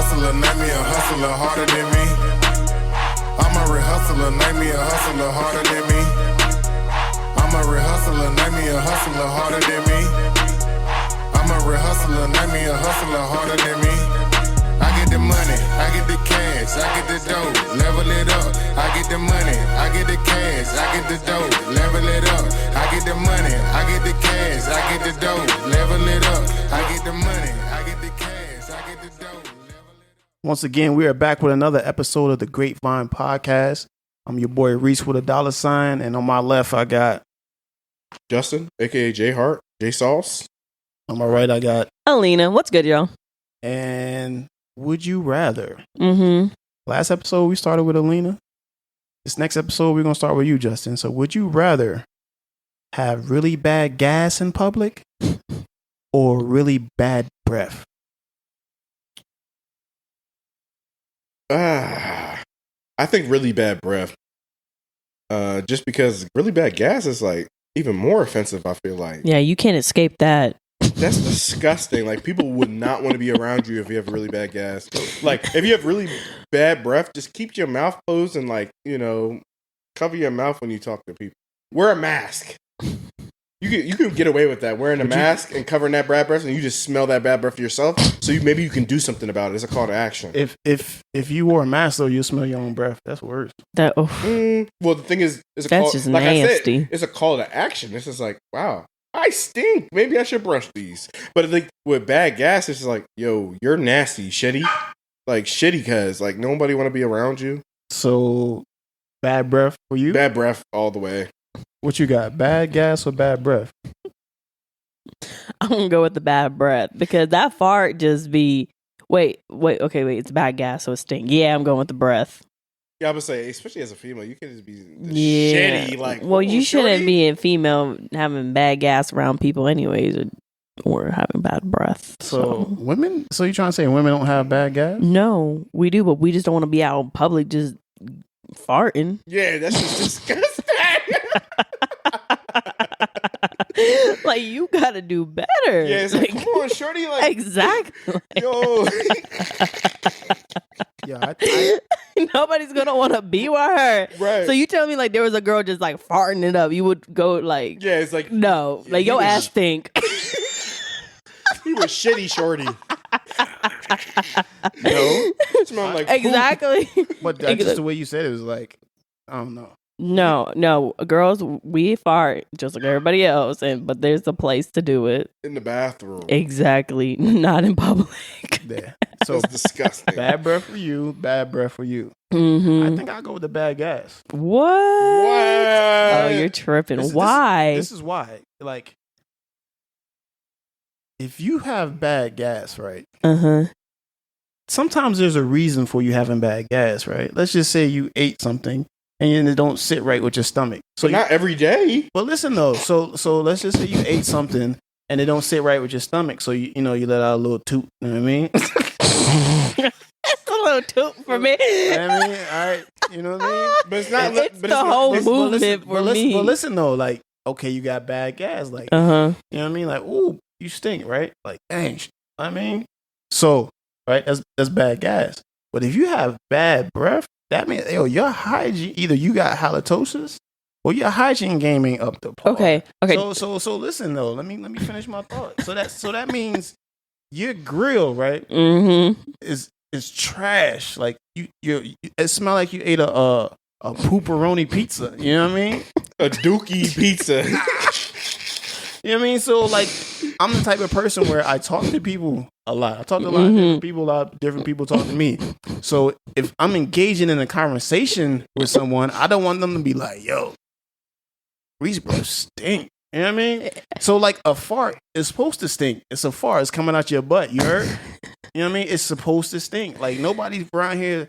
hustler, name me a hustler harder than me. I'm a real hustler, name me a hustler harder than me. I'm a real hustler, name me a hustler harder than me. I'm a real hustler, name me a hustler harder than me. I get the money, I get the cash, I get the dough, level it up. I get the money, I get the cash, I get the dough, level it up. I get the money, I get the cash, I get the dough, level it up. I get the money, I get the cash, I get the dough, level it up. Once again, we are back with another episode of the Grapevine Podcast. I'm your boy Reese with a $, and on my left I got Justin, aka J Hart, J Sauce. on my right I got Alina. What's good, y'all? and Would You Rather. Mm-hmm. Last episode we started with Alina. This next episode we're gonna start with you, Justin. So would you rather have really bad gas in public or really bad breath? I think really bad breath. Just because really bad gas is like even more offensive, I feel like. Yeah, you can't escape that. That's disgusting. Like, people would not want to be around you if you have really bad gas. Like, if you have really bad breath, just keep your mouth closed and, like, you know, cover your mouth when you talk to people. Wear a mask. You can get away with that, wearing a mask and covering that bad breath, and you just smell that bad breath yourself. So maybe you can do something about it. It's a call to action. If you wore a mask though, you'll smell your own breath. That's worse. Well, the thing is, it's a that's call, just like nasty. I said, it's a call to action. It's just like, wow, I stink. Maybe I should brush these. But like with bad gas, it's just like, yo, you're nasty, shitty. Like shitty, cause like nobody want to be around you. So bad breath for you? Bad breath all the way. What you got? Bad gas or bad breath? I'm gonna go with the bad breath because that fart just be wait, it's bad gas, so it stink. Yeah, I'm going with the breath. Yeah, I would say, especially as a female, you can just be shitty. Like, well, you shouldn't shorty. be a female having bad gas around people anyways, or having bad breath. So women. So you trying to say women don't have bad gas? No, we do, but we just don't want to be out in public just farting. Yeah, that's just disgusting. Like, you gotta do better. Yeah, it's like, come on, shorty. Like, exactly. Yo. Yeah, Nobody's gonna want to be with her. Right. So you tell me like there was a girl just like farting it up, you would go like, yeah, it's like, no, like your ass stink. He was shitty, shorty. No, smell like exactly. but that's just the way you said it. It was like, I don't know. No, girls, we fart just like everybody else, but there's a place to do it. In the bathroom. Exactly, not in public. Yeah. So it's disgusting. Bad breath for you. Bad breath for you. Mm-hmm. I think I'll go with the bad gas. What? Oh, you're tripping. Why? This is why. Like, if you have bad gas, right? Sometimes there's a reason for you having bad gas, right? Let's just say you ate something and it don't sit right with your stomach. So not every day. But listen though, so let's just say you ate something and it don't sit right with your stomach. So you let out a little toot. You know what I mean? That's a little toot for me. You know what I mean, all right. You know what I mean? But it's not. It's the whole movement for me. But listen though, like, okay, you got bad gas, like, you know what I mean? Like, ooh, you stink, right? Like, dang, I mean, so right, that's bad gas. But if you have bad breath, that means, yo, your hygiene, either you got halitosis or your hygiene game ain't up to par. Okay. So listen though, let me finish my thought. So that means your grill, right, is trash. Like you it smell like you ate a pooperoni pizza. You know what I mean? A dookie pizza. You know what I mean? So like, I'm the type of person where I talk to people a lot. I talk to a lot of different people. A lot of different people talk to me. So if I'm engaging in a conversation with someone, I don't want them to be like, "Yo, Reese, bro, stink." You know what I mean? So like, a fart is supposed to stink. It's a fart. It's coming out your butt. You heard? You know what I mean? It's supposed to stink. Like, nobody's around here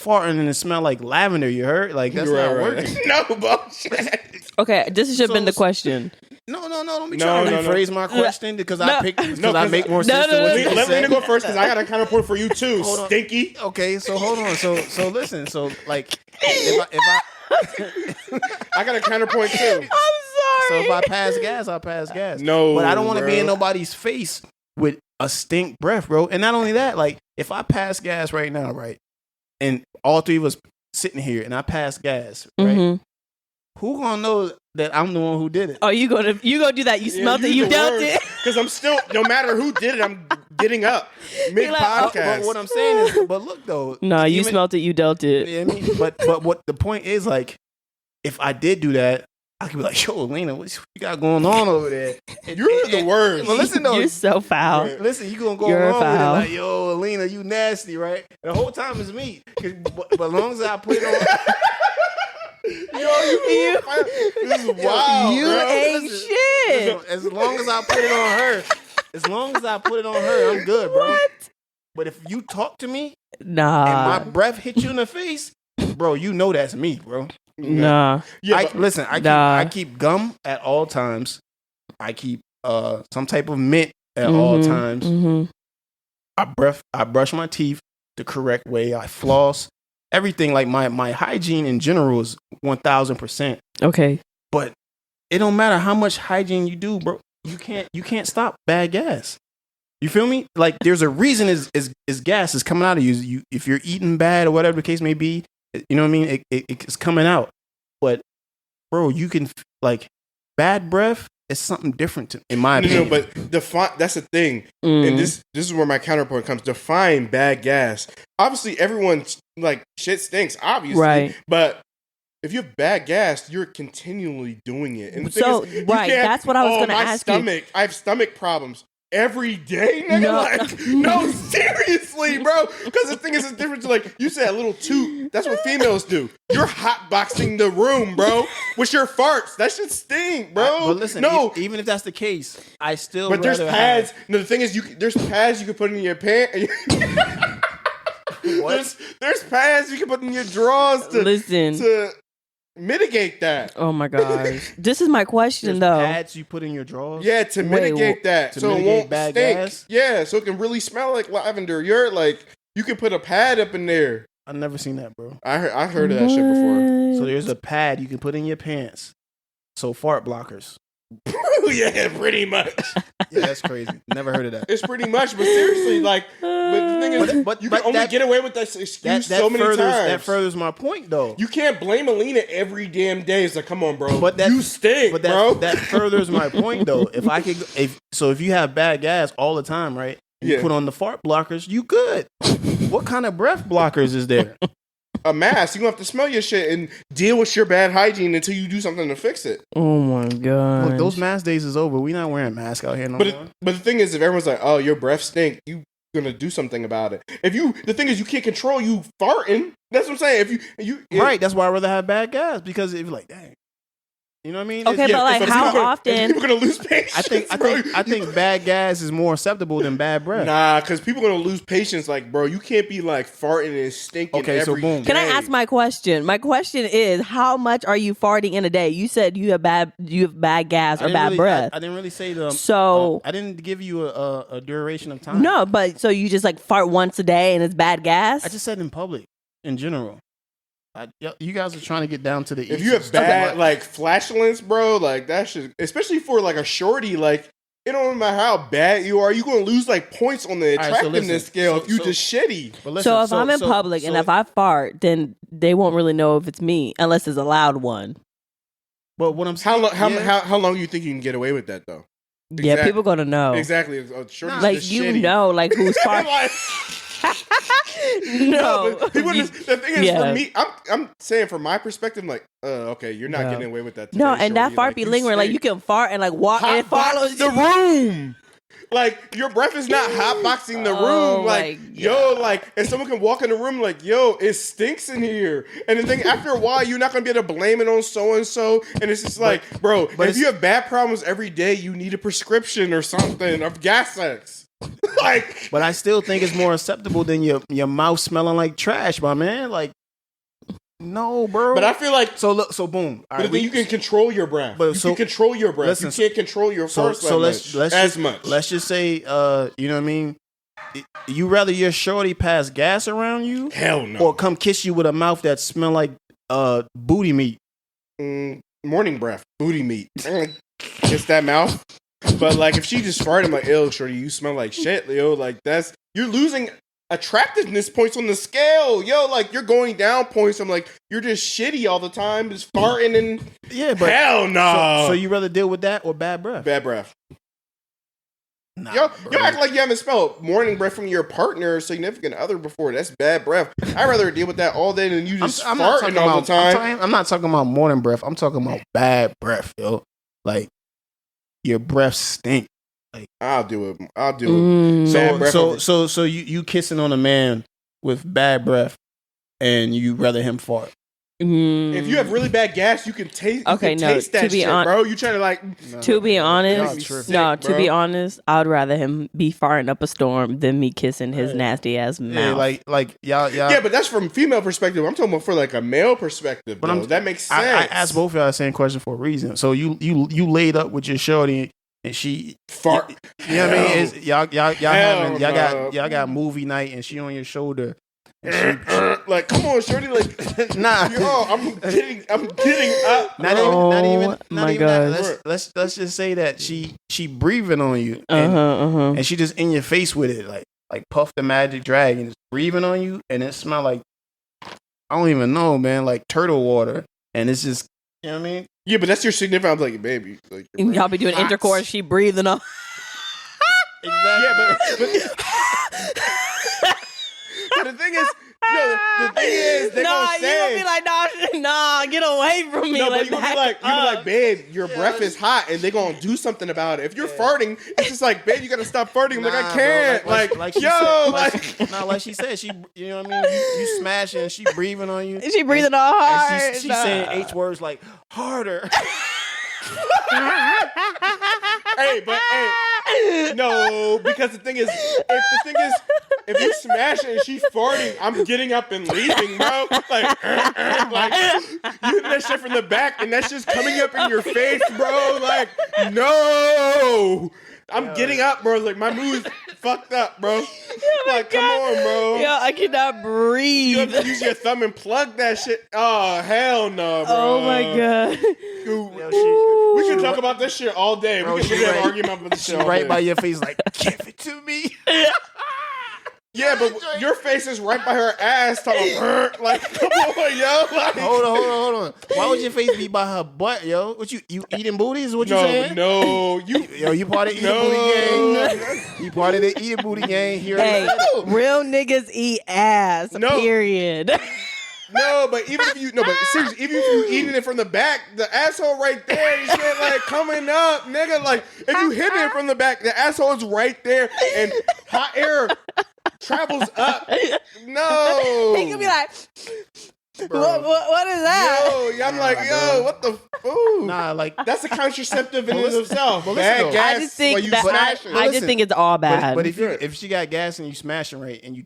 farting and it smell like lavender. You heard? Like, that's not working. No bullshit. Okay, this should have been the question. No, don't be trying to rephrase my question because I make more sense No, than what you just said. Let me go first because I got a counterpoint for you too, stinky. Okay, so hold on. So listen. So like, if I I got a counterpoint too. I'm sorry. So if I pass gas, I'll pass gas. No, but I don't want to bro. be in nobody's face with a stink breath, bro. And not only that, like, if I pass gas right now, right, and all three of us sitting here, and I pass gas, right, Mhm. who gonna know that I'm the one who did it? Oh, you gonna do that? You smelled it. You dealt it. Because I'm still, no matter who did it, I'm getting up mid like, oh, podcast. But what I'm saying is, but look though, No, you even- smelled it. You dealt it. You know what I mean? But what the point is, like, if I did do that, I could be like, yo, Lena, what you got going on over there? You're the worst. Well, listen though, You're so foul. Right. listen, you gonna go You're along with it foul. like, yo, Lena, you nasty, right? And the whole time it's me. But as long as I put it on, This is wild, You bro. ain't Listen, shit. as long as I put it on her, I'm good, bro. What? But if you talk to me Nah. and my breath hit you in the face, bro, you know that's me, bro. Nah. Yeah, I keep gum at all times. I keep some type of mint at all times. Mhm. I brush my teeth the correct way. I floss. Everything, like my hygiene in general is 1000%. Okay. But it don't matter how much hygiene you do, bro. You can't stop bad gas. You feel me? Like there's a reason is gas is coming out of you. If you're eating bad or whatever the case may be, you know what I mean? It's coming out. But bro, you can like bad breath is something different in my opinion. No, but that's the thing. Mm. And this is where my counterpoint comes. Define bad gas. Obviously, everyone's like shit stinks, obviously. Right. But if you have bad gas, you're continually doing it. And the So, thing is, you right, can't, that's what I was gonna my ask you. stomach, I have stomach problems every day, nigga. No. Like, no, seriously, bro. Because the thing is, it's different to like, you said a little toot. That's what females do. You're hotboxing the room, bro, with your farts. That shit stink, bro. But listen, no. even if that's the case, I still. But there's rather pads. have- No, the thing is, there's pads you can put in your pants. What? There's pads you can put in your drawers Listen. to mitigate that. Oh my gosh. This is my question There's though. pads you put in your drawers. Yeah, to Wait, mitigate that, to so mitigate it won't bad stink. gas? Yeah, so it can really smell like lavender. You're like, you can put a pad up in there. I've never seen that, bro. I heard of that shit before. So there's a pad you can put in your pants. So fart blockers. Yeah, pretty much. Yeah, that's crazy. Never heard of that. It's pretty much, but seriously, like, but the thing is, But you can only that- get away with that excuse so many times. That furthers my point, though. You can't blame Alina every damn day. It's like, come on, bro. But that- you stink, But bro. that furthers my point, though. If you have bad gas all the time, right? And Yeah. you put on the fart blockers, you good. What kind of breath blockers is there? A mask. You gonna have to smell your shit and deal with your bad hygiene until you do something to fix it. Oh my god. Look, those mask days is over. We not wearing masks out here no But more. but the thing is, if everyone's like, "Oh, your breath stink," you gonna do something about it. The thing is, you can't control you farting. That's what I'm saying. Right. That's why I'd rather have bad gas because if you're like, dang, you know what I mean? Okay, but like, how often? People gonna lose patience. I think bad gas is more acceptable than bad breath. Nah, because people gonna lose patience. Like, bro, you can't be like farting and stinking. Okay, so every boom. Can I day. ask my question? My question is, how much are you farting in a day? You said you have bad gas or bad breath. I didn't really say the. So- I didn't give you a duration of time. No, but so you just like fart once a day and it's bad gas? I just said in public, in general. You guys are trying to get down to the. If you have bad like flatulence, bro, like that shit, especially for like a shorty, like it don't matter how bad you are, you gonna lose like points on the All right, so attractiveness listen. scale So- if you so- just shitty. But listen, so if I'm in public and if I fart, then they won't really know if it's me unless it's a loud one. But what I'm How saying, long? How long do you think you can get away with that though? Yeah, Exact- people gonna know. Exactly. Shorty's Like just you shitty. know, like who's farting. Like, No, but people You- the thing is yeah. for me, I'm saying from my perspective, like, okay, you're not No. getting away with that. No, today, and that shorty. fart Like, be you lingering. Like stink. you can fart and like walk and it Hotbox follows the room. Like your breath is not hotboxing the Oh, room. Like my yo, like and someone can walk in the room like yo, it stinks in here. And the thing after a while, you're not gonna be able to blame it on so and so. And it's just like, bro, but if you have bad problems every day, you need a prescription or something of gas X. Like, But I still think it's more acceptable than your mouth smelling like trash, my man. Like, no, bro. but I feel like. so look. So boom. All But right, then you can control your breath. But You so- can control your breath. listen, You can't control your so farts so let's let's much. let's just say you know what I mean. You rather your shorty pass gas around you Hell no. or come kiss you with a mouth that smell like booty meat? Morning breath, booty meat. Kiss that mouth. But like, if she just farted, I'm like, ew, shorty, you smell like shit, Leo. Like you're losing attractiveness points on the scale. Yo, like you're going down points. I'm like, you're just shitty all the time, just farting and but hell no. So you rather deal with that or bad breath? Bad breath. Nah, Yo bro. act like you haven't smelled morning breath from your partner or significant other before. That's bad breath. I'd rather deal with that all day than you just farting all the time. I'm not talking about morning breath. I'm talking about bad breath, yo. Like your breath stink. Like I'll do it. Bad breath. So you kissing on a man with bad breath, and you rather him fart. If you have really bad gas, you can taste. Taste that shit, bro. You trying to like? To be honest, I'd rather him be farting up a storm than me kissing his nasty ass mouth. Like y'all. Yeah, but that's from female perspective. I'm talking about for like a male perspective. But that makes sense. I asked both of y'all the same question for a reason. So you laid up with your shorty. And she fart. You know what I mean? Y'all got movie night, and she on your shoulder. And she, like, come on, shorty. Like, nah. Yo, I'm getting up. Not even that. Let's just say that she breathing on you, and she just in your face with it, like Puff the Magic Dragon, just breathing on you, and it smell like I don't even know, man, like turtle water, and it's just. You know what I mean? Yeah, but that's your significant. I'm like, baby. Like, y'all be doing hot intercourse, she breathing on. Exactly. Yeah, but the thing is, they're gonna say, you gonna be like, nah, get away from me. No, but you gonna be like, babe, your breath is hot, and they gonna do something about it. If you're farting, it's just like, babe, you gotta stop farting. I'm like, I can't. Bro, like she said, she, you know what I mean? You smashing, and she breathing on you. She breathing all hard. And she's saying H words like harder. No, because the thing is, if you smash it and she's farting, I'm getting up and leaving, bro. Like you hit that shit from the back, and that's just coming up in your face, bro. Like, no. I'm getting up, bro. Like, my mood's fucked up, bro. Like, come on, bro. Yo, I cannot breathe. You have to use your thumb and plug that shit. Oh, hell no, bro. Oh, my God. Dude, we can talk about this shit all day. We can have an argument about this shit all day. Right by your face, like, give it to me. Yeah, but your face is right by her ass talking like, come on, yo. Like, hold on. Why would your face be by her butt, yo? What you eating booties? Is what you saying? No, you part of the eating booty gang. You part of the eating booty gang here. Hey, real niggas eat ass. No. Period. No, but seriously, even if you eating it from the back, the asshole right there, you shit like coming up, nigga. Like, if you hit it from the back, the asshole is right there, and hot air travels up. No, He could be like, what is that? Yo, I'm like, yo, what the food? Nah, like that's a contraceptive in and of itself. Bad gas. I just think it's all bad. But if she got gas and you smashing right, and you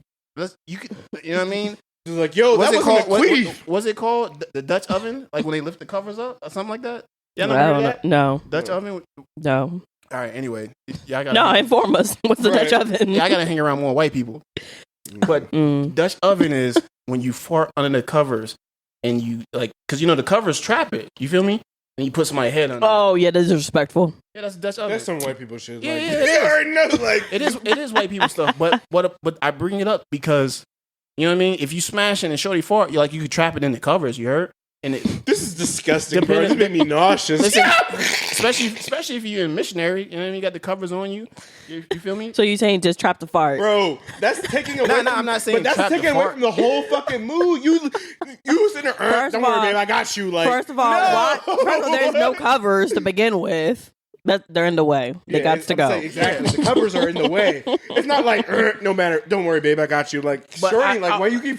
could, you know what I mean? Like, yo, that was called what's it called? The Dutch oven? Like when they lift the covers up or something like that? Y'all never heard of that? No. Dutch oven? No. All right, anyway. Inform us. What's the Dutch oven? I gotta hang around more white people. But Dutch oven is when you fart under the covers and you, like, because, you know, the covers trap it. You feel me? And you put somebody's head on it. Oh, yeah, that's disrespectful. Yeah, that's Dutch oven. That's some white people shit. Yeah, like, yeah, you already know, like. It is white people stuff. But I bring it up because, you know what I mean? If you smash it and shorty fart, you could trap it in the covers, you heard? And this is disgusting, bro. This made me nauseous. Listen, especially if you're a missionary, you know what I mean? You got the covers on you. You feel me? So you saying just trap the fart, bro? That's taking away. I'm not saying. But that's taking away from the whole fucking mood. You was in there. Don't worry, babe. I got you. Like, first of all, there's no covers to begin with. They're in the way. They got to go. Exactly. The covers are in the way. It's not like no matter. Don't worry, babe. I got you. Like, shorty. Why you keep?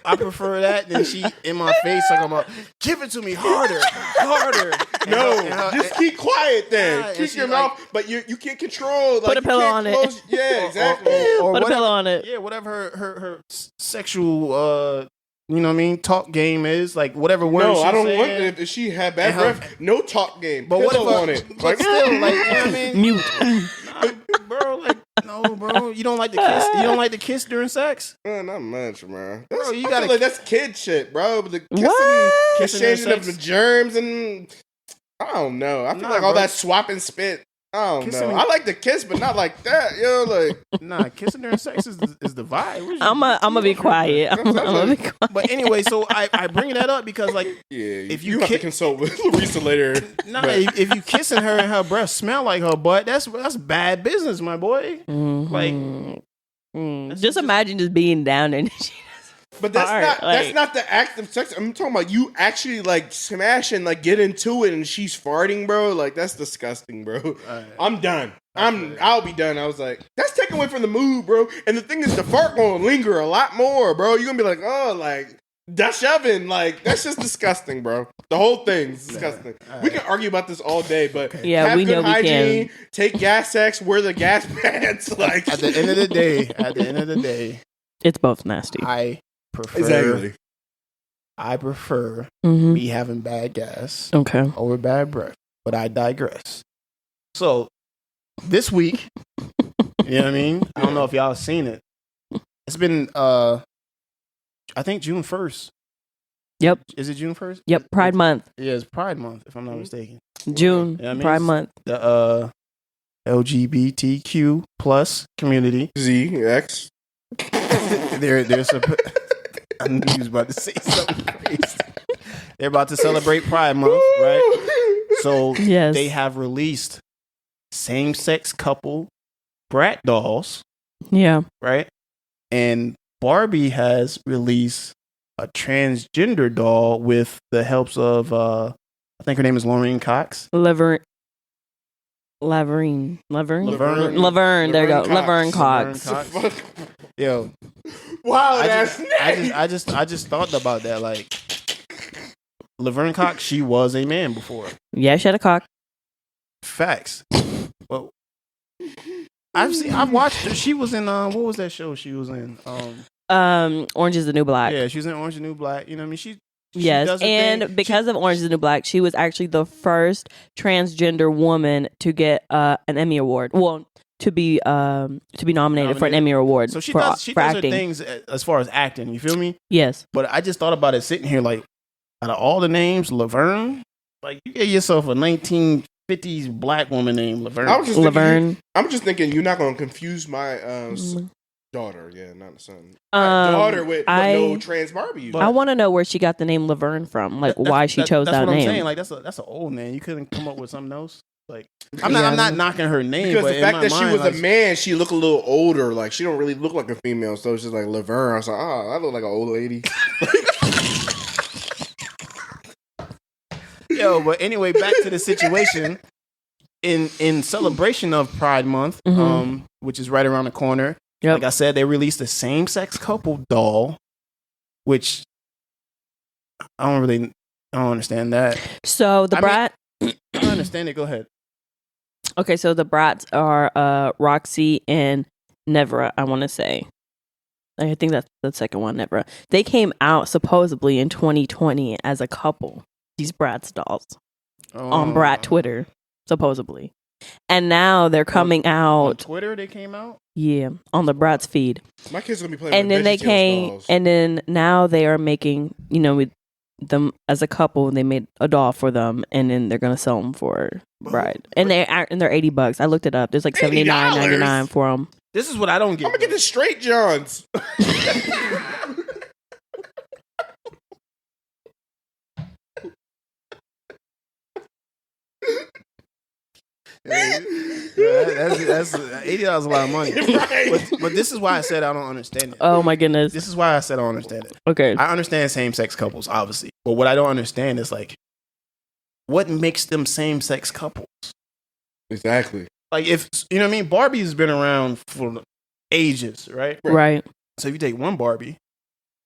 I prefer that than she in my face talking about, give it to me harder. No, just keep quiet then. Keep your mouth, but you can't control. Put a pillow on it. Yeah, exactly. Or put a pillow on it. Yeah, whatever her sexual, you know what I mean, talk game is, like whatever word. No, I don't want it. If she had bad breath, no talk game. But what on it? But still, like, you know what I mean? Mute. Bro, like, no, bro. You don't like to kiss? You don't like to kiss during sex? Not much, man. Bro, I feel like that's kid shit, bro. But the kissing, exchanging of the germs, and I don't know. I feel like all that swap and spit. I don't Kissing know. me- I like to kiss, but not like that. Yo, like Nah, kissing during sex is the vibe. What you- I'm gonna be quiet. I'm gonna be quiet. But anyway, so I bring that up because like yeah, if you you have to ki- consult with Larissa later. nah, but- if you kissing her and her breath smell like her butt, that's bad business, my boy. Like Just imagine just being down there. And But that's Fart, not like- that's not the act of sex. I'm talking about you actually like smash and like get into it, and she's farting, bro. Like that's disgusting, bro. I'm done. I'll be done. I was like, that's taken away from the mood, bro. And the thing is, the fart gonna linger a lot more, bro. You're gonna be like, oh, like that's shoving, like that's just disgusting, bro. The whole thing's disgusting. We can argue about this all day, but Yeah, have we good know we hygiene, can. take gas sex, wear the gas pants. Like at the end of the day, it's both nasty. I prefer exactly. Mhm. me having bad gas Okay. over bad breath. But I digress. So this week, you know what I mean? I don't know if y'all have seen it. It's been I think June 1st. Yep. Is it June 1st? Yep. Pride Month, Yeah, it's Pride Month, if I'm not mistaken. June. Yeah, I mean, Pride it's- Month. The LGBTQ plus community. ZX. They're I knew he was about to say something crazy. They're about to celebrate Pride Month, right? So Yes. they have released same-sex couple brat dolls, Yeah. right? And Barbie has released a transgender doll with the helps of I think her name is Lorraine Cox. Laverne. Laverne. Laverne. There you go. Laverne Cox. Laverne Cox. Yo, Wow, I that's just thought about that. Like Laverne Cox, she was a man before. Yeah, she had a cock. Facts. Well, I've watched her. She was in what was that show she was in? Orange is the New Black. Yeah, she was in Orange is the New Black. You know what I mean? She Yes, does her and thing. because of Orange is the New Black, she was actually the first transgender woman to get an Emmy award. Well, to be nominated for an Emmy award. So she for, does for her acting. things as far as acting. You feel me? Yes. But I just thought about it sitting here like, out of all the names, Laverne, like you get yourself a 1950s black woman named Laverne. I was just Laverne. I'm just thinking you're not gonna confuse my daughter. Yeah, not a son. My daughter with no trans Barbie. I want to know where she got the name Laverne from. Like why she chose that's that what name. I'm saying. Like that's an old name. You couldn't come up with something else. Like I'm not knocking her name, because but the fact in my that she mind, was like, a man, she looked a little older. Like she don't really look like a female, so it's just like Laverne. I was like, oh, I look like an old lady. Yo, but anyway, back to the situation. In celebration of Pride Month, which is right around the corner. Yep. Like I said, they released a same-sex couple doll, which I don't understand that. So the brat. I don't understand it. Go ahead. Okay, so the brats are Roxy and Nevra, I want to say. I think that's the second one, Nevra. They came out supposedly in 2020 as a couple, these brats dolls, on brat Twitter, supposedly. And now they're coming On out, Twitter, they came out. yeah, on the brats feed. My kids gonna be playing. And with then they VeggieTales came, dolls. and then now they are making, with them as a couple. They made a doll for them, and then they're gonna sell them for bride. And they're $80. I looked it up. There's like $79.99 for them. This is what I don't I'm get. gonna get this straight, Johns. That's $80 is a lot of money. Right. But this is why I said I don't understand it. Oh my goodness. This is why I said I don't understand it. Okay. I understand same-sex couples, obviously, but what I don't understand is like, what makes them same-sex couples? Exactly. Like, if you know what I mean, Barbie's been around for ages, right? Right. So if you take one Barbie,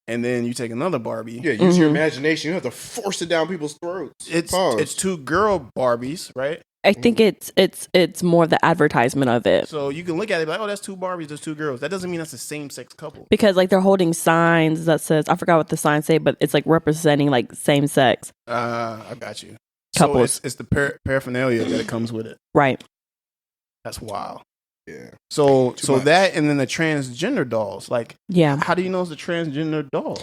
and then you take another Barbie, Yeah, use your imagination. You have to force it down people's throats. it's two girl Barbies, right? I think it's more the advertisement of it. So you can look at it like, oh, that's two Barbies, there's two girls. That doesn't mean that's the same-sex couple. Because like they're holding signs that says, I forgot what the signs say, but it's like representing like same sex. I got you. Couples. So it's the paraphernalia that it comes with it. Right. That's wild. Yeah. So Too much. that and then the transgender dolls. Like, Yeah. how do you know it's a transgender doll?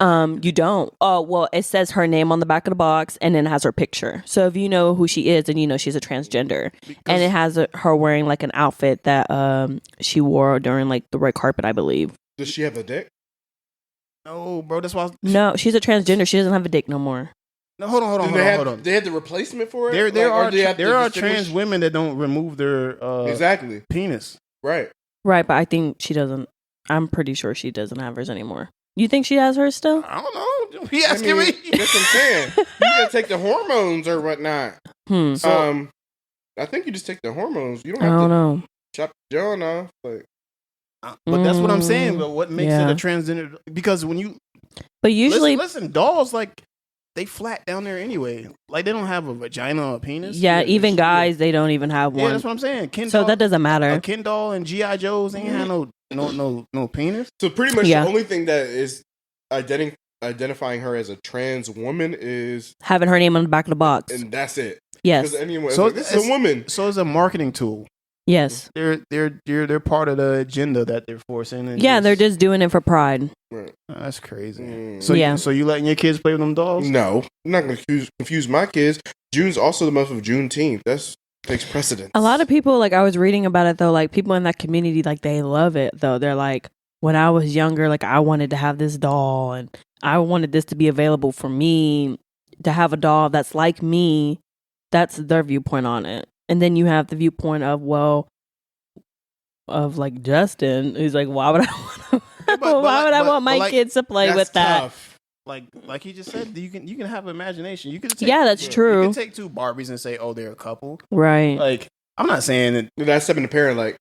You don't. Oh, well, it says her name on the back of the box and then it has her picture. So if you know who she is, then you know she's a transgender. And it has her wearing like an outfit that she wore during like the red carpet, I believe. Does she have a dick? No, bro. That's why. No, she's a transgender. She doesn't have a dick no more. No, hold on. They had the replacement for it. There are trans women that don't remove their exactly penis. Right, but I think she doesn't. I'm pretty sure she doesn't have hers anymore. You think she has hers still? I don't know. He asking me. That's what I'm saying. You gotta take the hormones or whatnot. So, I think you just take the hormones. You don't I have don't to know. chop the John off. But that's what I'm saying. But what makes it a transgender? Because when you usually listen, dolls like they flat down there anyway. Like they don't have a vagina or a penis. Yeah, even guys, they don't even have one. Yeah, that's what I'm saying. So that doesn't matter. A Ken doll and G.I. Joes ain't have no penis. So pretty much the only thing that is identifying her as a trans woman is having her name on the back of the box, and that's it. Yes. Anyway, so this is a woman. So it's a marketing tool. Yes. They're part of the agenda that they're forcing. And they're just doing it for pride. Right. That's crazy. So you letting your kids play with them dolls? No, I'm not going to confuse my kids. June's also the month of Juneteenth. That's takes precedence. A lot of people, like I was reading about it though, like people in that community, like they love it though. They're like, when I was younger, like I wanted to have this doll and I wanted this to be available for me to have a doll that's like me. That's their viewpoint on it. And then you have the viewpoint of like Justin, who's like, why would I want my kids to play with that? Tough. Like he just said, you can have imagination. You can take, that's true. You can take two Barbies and say, oh, they're a couple, right? Like I'm not saying that. That's stepping the parent like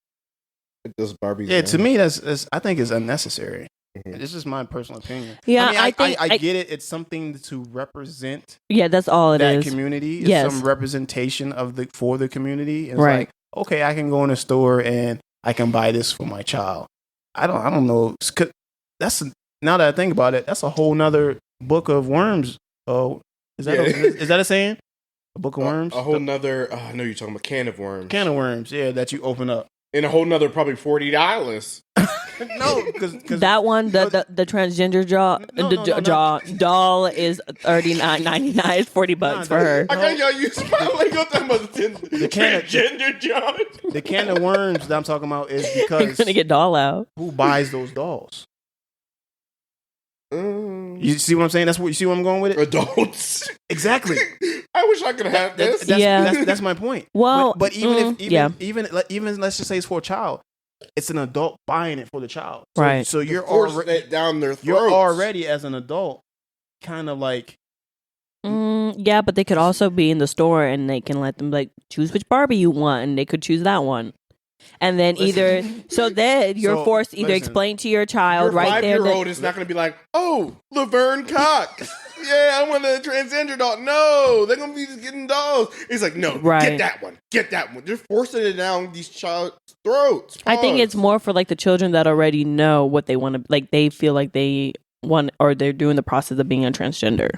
those Barbies. Yeah, to me, that's I think is unnecessary. Mm-hmm. This is my personal opinion. Yeah, I get it. It's something to represent. Yeah, that's all it is. That community. It's some representation for the community. And it's right. Like, okay, I can go in a store and I can buy this for my child. I don't know. Now that I think about it, that's a whole nother book of worms. Oh, is that a saying? A book of worms? A whole nother. I know you're talking about can of worms. Can of worms. Yeah, that you open up. And a whole nother probably $40. No, because that one, the transgender doll is $39.99. It's $40 for her. I got y'all use my language about the transgender jaw. The can of worms that I'm talking about is because you're gonna get doll out. Who buys those dolls? You see what I'm saying? You see where I'm going with it? Adults. Exactly. I wish I could have this. That's my point. Well, but even let's just say it's for a child, it's an adult buying it for the child. So, right. So you're already down their throats. You're already as an adult kind of like. Yeah, but they could also be in the store and they can let them like choose which Barbie you want, and they could choose that one. And then you're forced to either explain to your child your right there. Your 5-year-old is not going to be like, oh, Laverne Cox. Yeah, I want a transgender doll. No, they're going to be just getting dolls. He's like, no, get that one. Get that one. They're forcing it down these child's throats. I think it's more for like the children that already know what they want to, like they feel like they want, or they're doing the process of being a transgender.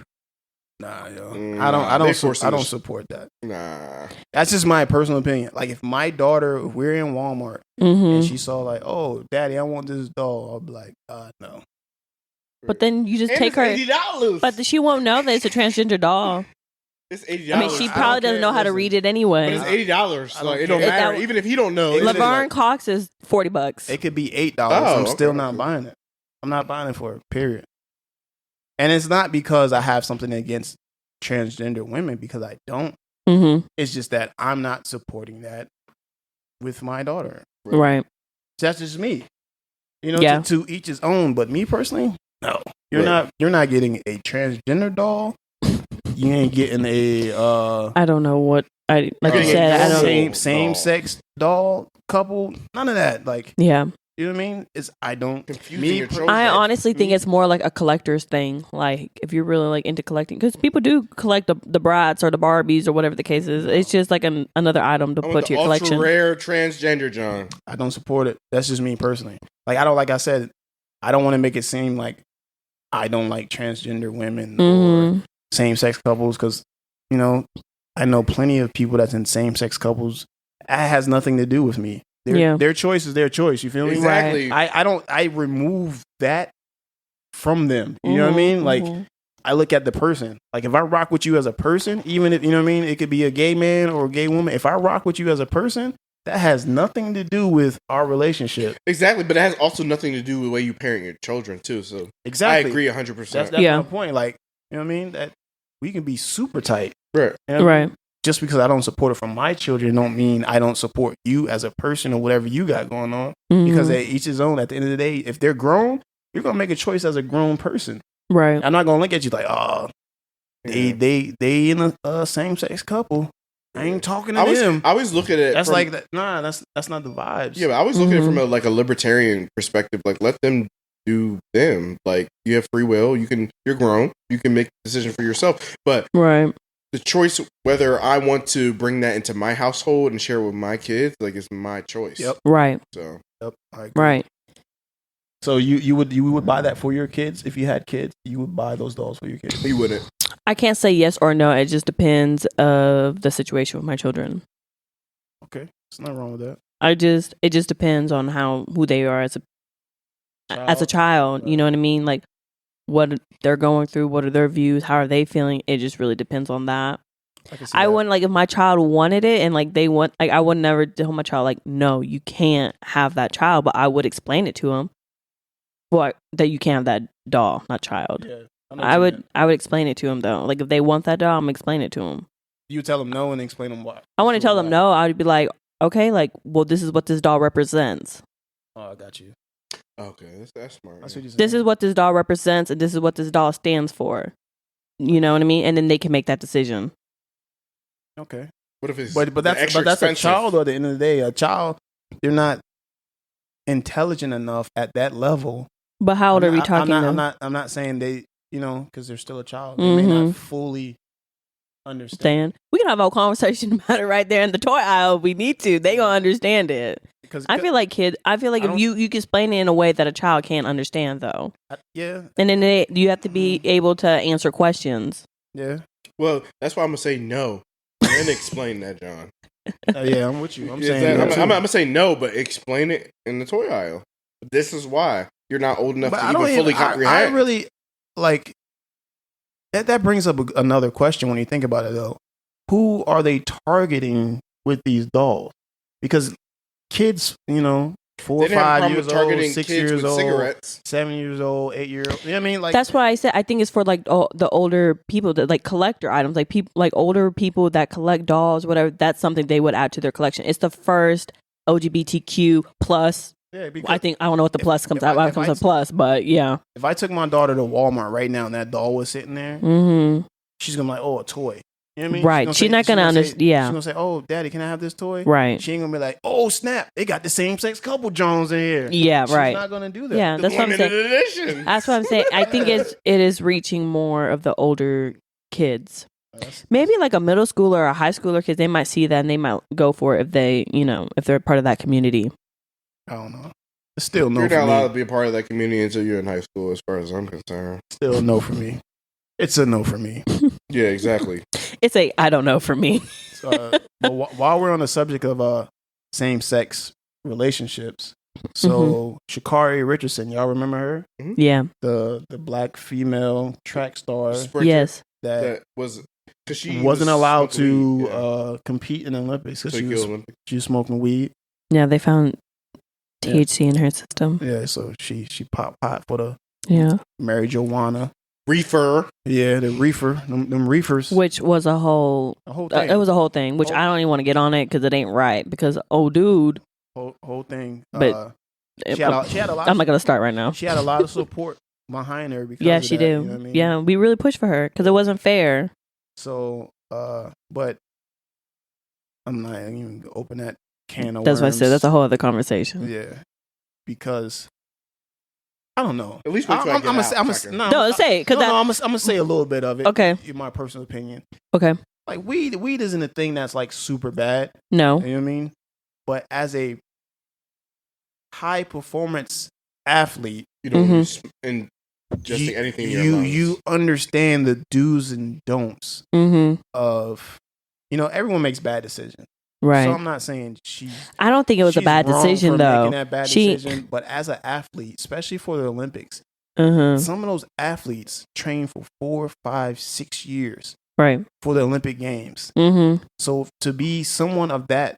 Nah, yo. I don't support that. Nah. That's just my personal opinion. Like if my daughter, if we're in Walmart and she saw like, oh, daddy, I want this doll, I'll be like, no. But then you just take her $80. But she won't know that it's a transgender doll. It's $80. I mean, she probably doesn't know how to read it anyway. But it's $80. Like, it don't matter. Even if he don't know. Laverne Cox is $40. It could be $8. I'm still not buying it. I'm not buying it for it, period. And it's not because I have something against transgender women, because I don't. Mm-hmm. It's just that I'm not supporting that with my daughter. Right. That's just me. To each his own. But me personally, no. You're not getting a transgender doll. You ain't getting a I don't know what you said. I don't same sex doll couple. None of that. Like yeah. You know what I mean? I don't confuse your children. I honestly think it's more like a collector's thing. Like if you're really like into collecting, because people do collect the Bratz or the Barbies or whatever the case is. It's just like another item to put to your collection. Ultra rare transgender John. I don't support it. That's just me personally. Like like I said, I don't want to make it seem like I don't like transgender women or same sex couples, because I know plenty of people that's in same sex couples. That has nothing to do with me. Their choice is their choice. You feel me? Exactly. I remove that from them. You know what I mean? Like, I look at the person. Like, if I rock with you as a person, even if, you know what I mean, it could be a gay man or a gay woman. If I rock with you as a person, that has nothing to do with our relationship. Exactly, but it has also nothing to do with the way you parent your children too. So exactly, I agree 100%. That's my point. Like, you know what I mean? That we can be super tight, right? You know what I mean? Just because I don't support it from my children, don't mean I don't support you as a person or whatever you got going on. Because they each his own. At the end of the day, if they're grown, you're gonna make a choice as a grown person, right? I'm not gonna look at you like, oh, they in a same sex couple. I ain't talking to them. I always look at it. That's like that. Nah, that's not the vibes. Yeah, but I always look at it from a libertarian perspective. Like, let them do them. Like, you have free will. You're grown. You can make the decision for yourself. But the choice whether I want to bring that into my household and share it with my kids, like, it's my choice. Yep. Right. So. Yep. I agree. Right. So you would buy that for your kids if you had kids? You would buy those dolls for your kids? You wouldn't. I can't say yes or no. It just depends of the situation with my children. Okay, there's nothing wrong with that. It just depends on who they are as a child. You know what I mean? Like, what they're going through, what are their views, how are they feeling? It just really depends on that. I wouldn't, like, if my child wanted it and like they want, like, I would never tell my child like, no, you can't have that child, but I would explain it to him. Well, that you can't have that doll, not child. Yeah. I would explain it to him though. Like, if they want that doll, I'm explain it to them. You tell them no and explain them why. I want to tell them no. I would be like, okay, like, well, this is what this doll represents. Oh, I got you. Okay, that's smart. That's what you said. This is what this doll represents, and this is what this doll stands for. You know what I mean? And then they can make that decision. Okay. What if it's but that's a child. At the end of the day, a child, they're not intelligent enough at that level. But how old are we talking? I'm not saying they. You know, because they're still a child. They may not fully understand. We can have a conversation about it right there in the toy aisle if we need to. They gonna understand it. I feel like if you can explain it in a way that a child can't understand, though. Yeah. And then you have to be able to answer questions. Yeah. Well, that's why I'm gonna say no and explain that, John. Yeah, I'm with you. I'm saying I'm gonna say no, but explain it in the toy aisle. This is why you're not old enough to even fully comprehend. I really. Like, that brings up another question when you think about it, though. Who are they targeting with these dolls? Because kids, 4 or 5 years old, 6 years old, cigarettes. 7 years old, 8 years old. You know what I mean? Like, that's why I said I think it's for like the older people that like collector items, like people like older people that collect dolls, whatever. That's something they would add to their collection. It's the first LGBTQ plus. Yeah, I don't know what the plus comes out. Comes a plus, but yeah. If I took my daughter to Walmart right now and that doll was sitting there, she's gonna be like, "Oh, a toy." You know what I mean? Right. She's not gonna understand. Yeah. She's gonna say, "Oh, Daddy, can I have this toy?" Right. She ain't gonna be like, "Oh, snap! They got the same sex couple Jones in here." Yeah. Right. She's not gonna do that. Yeah, that's what I'm saying. Edition. That's what I'm saying. I think it is reaching more of the older kids. Maybe like a middle schooler or a high schooler kids, they might see that and they might go for it if they, if they're part of that community. I don't know. Still no. You're not allowed to be a part of that community until you're in high school, as far as I'm concerned. Still no for me. It's a no for me. Yeah, exactly. It's a I don't know for me. But while we're on the subject of same-sex relationships, so Sha'Carri Richardson, y'all remember her? Mm-hmm. Yeah. The black female track star. Sprinter yes. That was because she wasn't allowed to compete in the Olympics because she was smoking weed. Yeah, they found THC in her system. Yeah, so she popped pot for the marijuana. Reefer. Yeah, the reefer. Them reefers. Which was a whole thing. It was a whole thing, which I don't even want to get on it because it ain't right. Because, dude. Whole thing. But she had a lot. I'm not going to start right now. She had a lot of support behind her. Because yeah, she did. You know what I mean? Yeah, we really pushed for her because it wasn't fair. So, but I'm not even going to open that can of That's worms. what I said. That's a whole other conversation. Yeah. Because I don't know. At least I'm gonna say it. I'm gonna say a little bit of it. Okay. In my personal opinion. Okay. Like weed isn't a thing that's like super bad. No. You know what I mean? But as a high performance athlete, you don't ingesting anything in your lungs. You understand the do's and don'ts of everyone makes bad decisions. Right. So I'm not saying I don't think it was a bad decision though. Making that bad decision, but as an athlete, especially for the Olympics, Some of those athletes train for 4, 5, 6 years Right. for the Olympic Games. Mm-hmm. So to be someone of that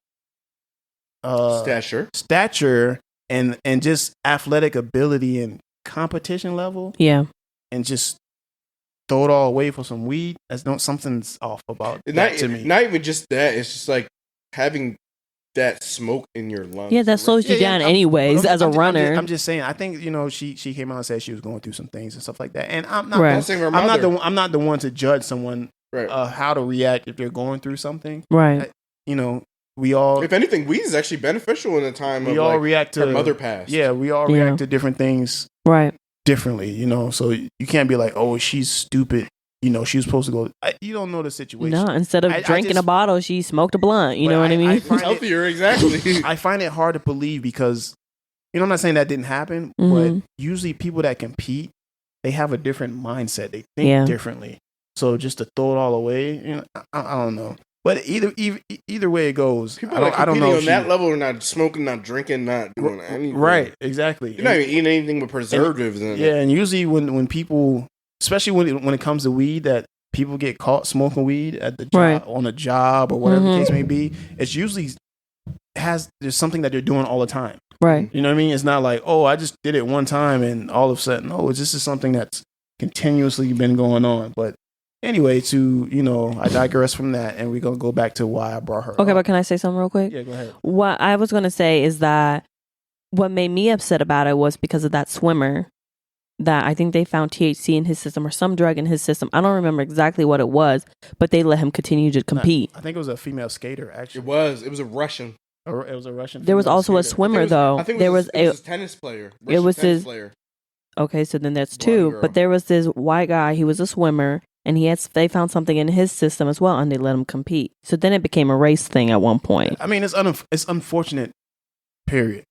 stature and just athletic ability and competition level, Yeah. and just throw it all away for some weed, something's off about that to me. Not even just that. It's just like having that smoke in your lungs. Yeah, that slows you down anyways as a runner. I'm just saying. I think she came out and said she was going through some things and stuff like that. And I'm not. Right. I'm not the one to judge someone how to react if they're going through something. Right. We all. If anything, weed is actually beneficial in a time. We all react to her mother passed. Yeah, we all react to different things. Right. Differently, so you can't be like, oh, she's stupid. She was supposed to go. You don't know the situation. No, instead of drinking a bottle, she smoked a blunt. You know what I mean? Healthier, exactly. I find it hard to believe because, I'm not saying that didn't happen, but usually people that compete, they have a different mindset. They think differently. So just to throw it all away, I don't know. But either way it goes, people I don't know. On that level, are not smoking, not drinking, not doing anything. Right, exactly. You're not even eating anything with preservatives in it. Yeah, and usually when people, especially when it comes to weed, that people get caught smoking weed at the job, on a job or whatever the case may be, it's usually there's something that they're doing all the time. Right. You know what I mean? It's not like, oh, I just did it one time and all of a sudden, this is something that's continuously been going on. But anyway, I digress from that, and we're going to go back to why I brought her Okay, up. but can I say something real quick? Yeah, go ahead. What I was going to say is that what made me upset about it was because of that swimmer that I think they found THC in his system or some drug in his system. I don't remember exactly what it was, but they let him continue to compete. I think it was a female skater, actually. It was a Russian. It was a Russian. There was also skater. a swimmer, though. I think there was a his tennis player. It was tennis his player. Okay, so then that's two. But there was this white guy. He was a swimmer, and they found something in his system as well, and they let him compete. So then it became a race thing at one point. I mean, it's unfortunate. Period.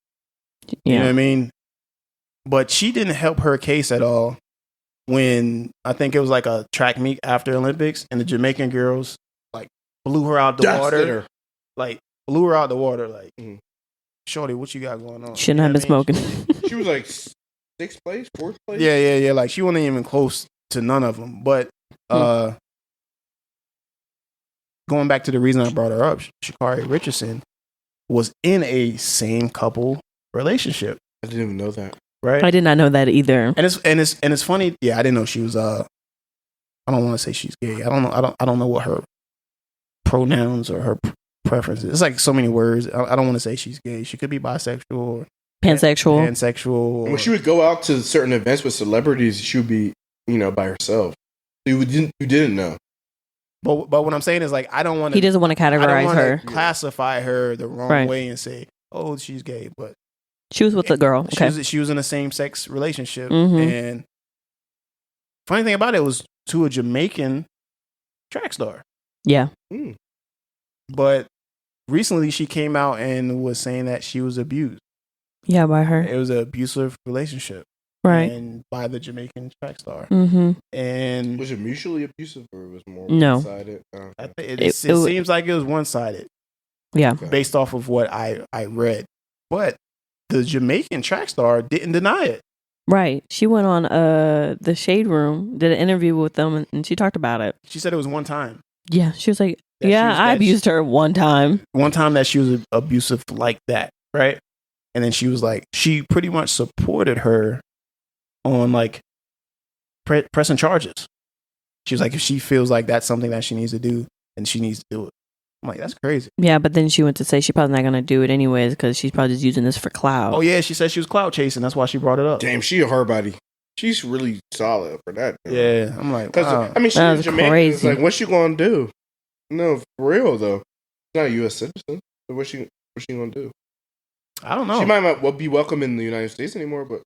Yeah. You know what I mean? But she didn't help her case at all when I think it was like a track meet after Olympics, and the Jamaican girls blew her out the water. Blew her out the water. Shorty, what you got going on? Shouldn't have been smoking. She was like 6th place, 4th place. Yeah. Like she wasn't even close to none of them. But going back to the reason I brought her up, Sha'Carri Richardson was in a same couple relationship. I didn't even know that. Right? I did not know that either. And it's funny. Yeah, I didn't know she was. I don't want to say she's gay. I don't know. I don't know what her pronouns or her preferences. It's like so many words. I don't want to say she's gay. She could be bisexual or pansexual. When she would go out to certain events with celebrities, she would be, by herself. You didn't know. But what I'm saying is I don't want to. He doesn't want to categorize her, classify her the wrong way, and say, "Oh, she's gay." But she was with a girl. Okay. She was in a same sex relationship, and funny thing about it was to a Jamaican track star. Yeah. But recently, she came out and was saying that she was abused. Yeah, by her. It was an abusive relationship. Right. And by the Jamaican track star. And was it mutually abusive or was it more one-sided? It seems like it was one-sided. Yeah. Based off of what I read. But the Jamaican track star didn't deny it. Right. She went on the Shade Room, did an interview with them, and she talked about it. She said it was one time. Yeah. She was like, I abused her one time. One time that she was abusive like that. Right. And then she was like, she pretty much supported her on pressing charges. She was like, if she feels like that's something that she needs to do, then she needs to do it. I'm like, that's crazy. Yeah, but then she went to say she's probably not going to do it anyways because she's probably just using this for clout. Oh, yeah, she said she was clout chasing. That's why she brought it up. Damn, she a hard body. She's really solid for that. Yeah, I'm like, wow. I mean, she's Jamaican. It's like, what's she going to do? No, for real, though. She's not a U.S. citizen. So what's she going to do? I don't know. She might not be welcome in the United States anymore, but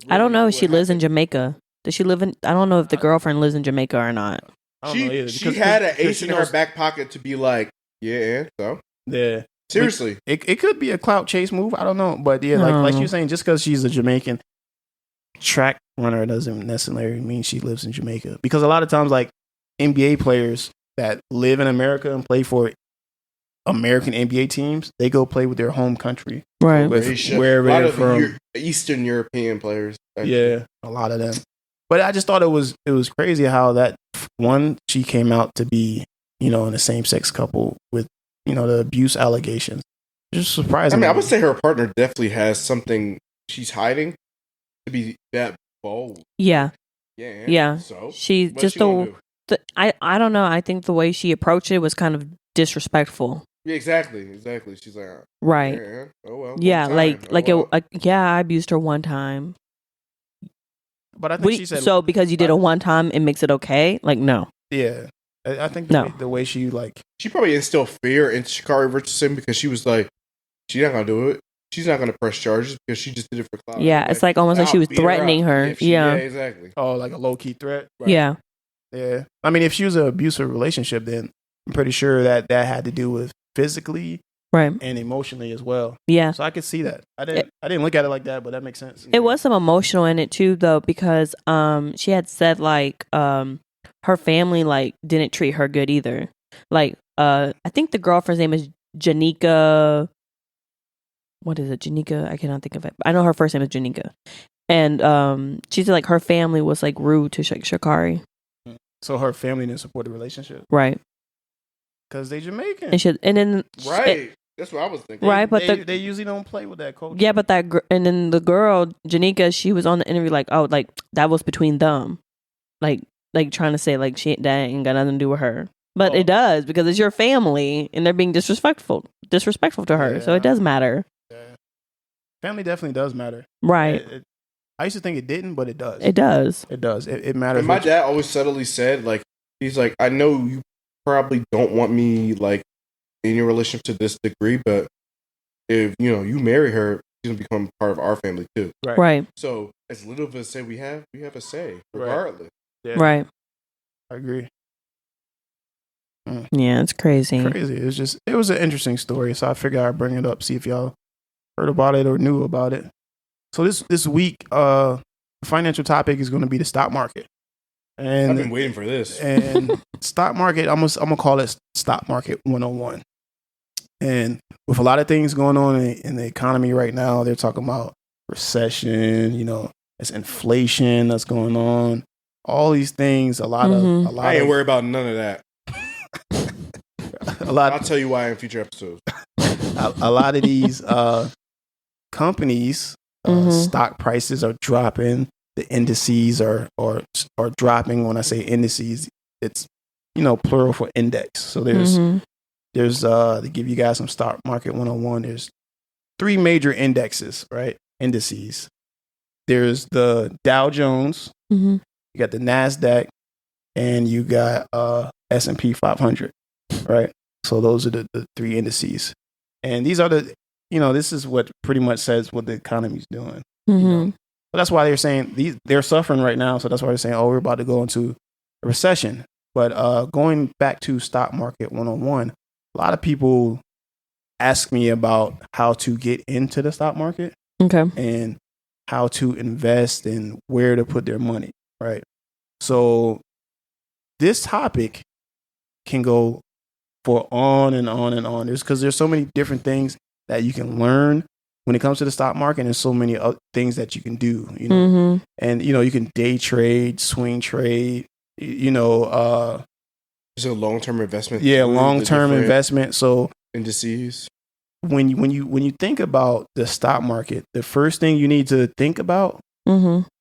I don't know if she lives in Jamaica. Does she live in? I don't know if the girlfriend lives in Jamaica or not. She had an ace in her back pocket to be like, yeah, so yeah, seriously, it could be a clout chase move. I don't know, but yeah, like you're saying, just because she's a Jamaican track runner doesn't necessarily mean she lives in Jamaica. Because a lot of times, NBA players that live in America and play for American NBA teams, they go play with their home country, Right. with Croatia. wherever a lot they're of from. Eastern European players. actually. Yeah, a lot of them. But I just thought it was crazy how that one, she came out to be, in a same sex couple with, the abuse allegations. Just surprising. I mean, I would say her partner definitely has something she's hiding to be that bold. Yeah. Yeah. Yeah. So She what's just she gonna do? I don't know. I think the way she approached it was kind of disrespectful. Yeah, exactly. She's like, Right. yeah, oh well. Yeah, one time. Oh, well. yeah, I abused her one time. But I think she said so because you did it one time, it makes it okay? Like, no. Yeah, I think the way she She probably instilled fear in Sha'Carri Richardson because she was like, she's not gonna do it. She's not gonna press charges because she just did it for clout. Yeah, it's like almost like she was threatening her. Yeah, exactly. Oh, like a low key threat. Right. Yeah. Yeah. I mean, if she was an abusive relationship, then I'm pretty sure that had to do with physically, right, and emotionally as well. Yeah. So I could see that. I didn't look at it like that, but that makes sense. It was some emotional in it too, though, because she had said like her family like didn't treat her good either. Like I think the girlfriend's name is Janika. What is it, Janika? I cannot think of it. I know her first name is Janika, and she said like her family was like rude to Sha'Carri. So her family didn't support the relationship, right? Because they Jamaican, and then right. That's what I was thinking. Right, but they usually don't play with that culture. Yeah, but and then the girl Janika, she was on the interview like, oh, like that was between them, like trying to say like that ain't got nothing to do with her, but it does because it's your family and they're being disrespectful to her, so it does matter. Yeah. Family definitely does matter, right? I used to think it didn't, but it does. It does. It does. It matters. And my dad always subtly said, like, he's like, I know you probably don't want me like in your relationship to this degree, but if you marry her, she's gonna become part of our family too. Right. So as little of a say we have a say regardless. Yeah. Right. I agree. Yeah, it's crazy. It was an interesting story, so I figured I'd bring it up, see if y'all heard about it or knew about it. So this week, the financial topic is going to be the stock market. And I've been waiting for this. And stock market, I'm gonna call it stock market 101. And with a lot of things going on in the economy right now, they're talking about recession. There's inflation that's going on. All these things. I ain't worried about none of that. I'll tell you why in future episodes. A lot of these companies, stock prices are dropping. The indices are dropping. When I say indices, it's plural for index. So there's to give you guys some stock market 101. There's 3 major indexes, right? Indices. There's the Dow Jones. You got the NASDAQ, and you got S&P 500, right? So those are the 3 indices, and these are this is what pretty much says what the economy's doing. So that's why they're saying they're suffering right now. So that's why they're saying, oh, we're about to go into a recession. But going back to stock market 101, a lot of people ask me about how to get into the stock market, and how to invest and where to put their money, right? So this topic can go for on and on and on. There's so many different things that you can learn when it comes to the stock market, and there's so many other things that you can do, and you can day trade, swing trade, it's a long-term investment. Yeah, long-term investment. So indices. When you think about the stock market, the first thing you need to think about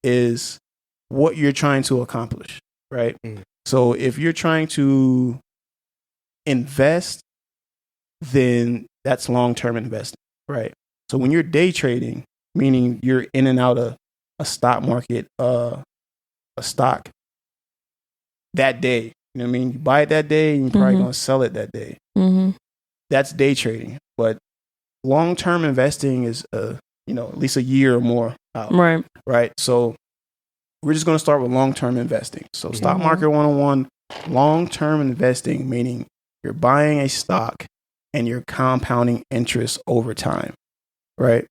is what you're trying to accomplish, right? So if you're trying to invest, then that's long-term investing, right? So when you're day trading, meaning you're in and out of a stock market, a stock that day, you buy it that day, and you're probably going to sell it that day. That's day trading. But long-term investing is, at least a year or more out. Right. So we're just going to start with long-term investing. So stock market 101, long-term investing, meaning you're buying a stock and you're compounding interest over time. Right.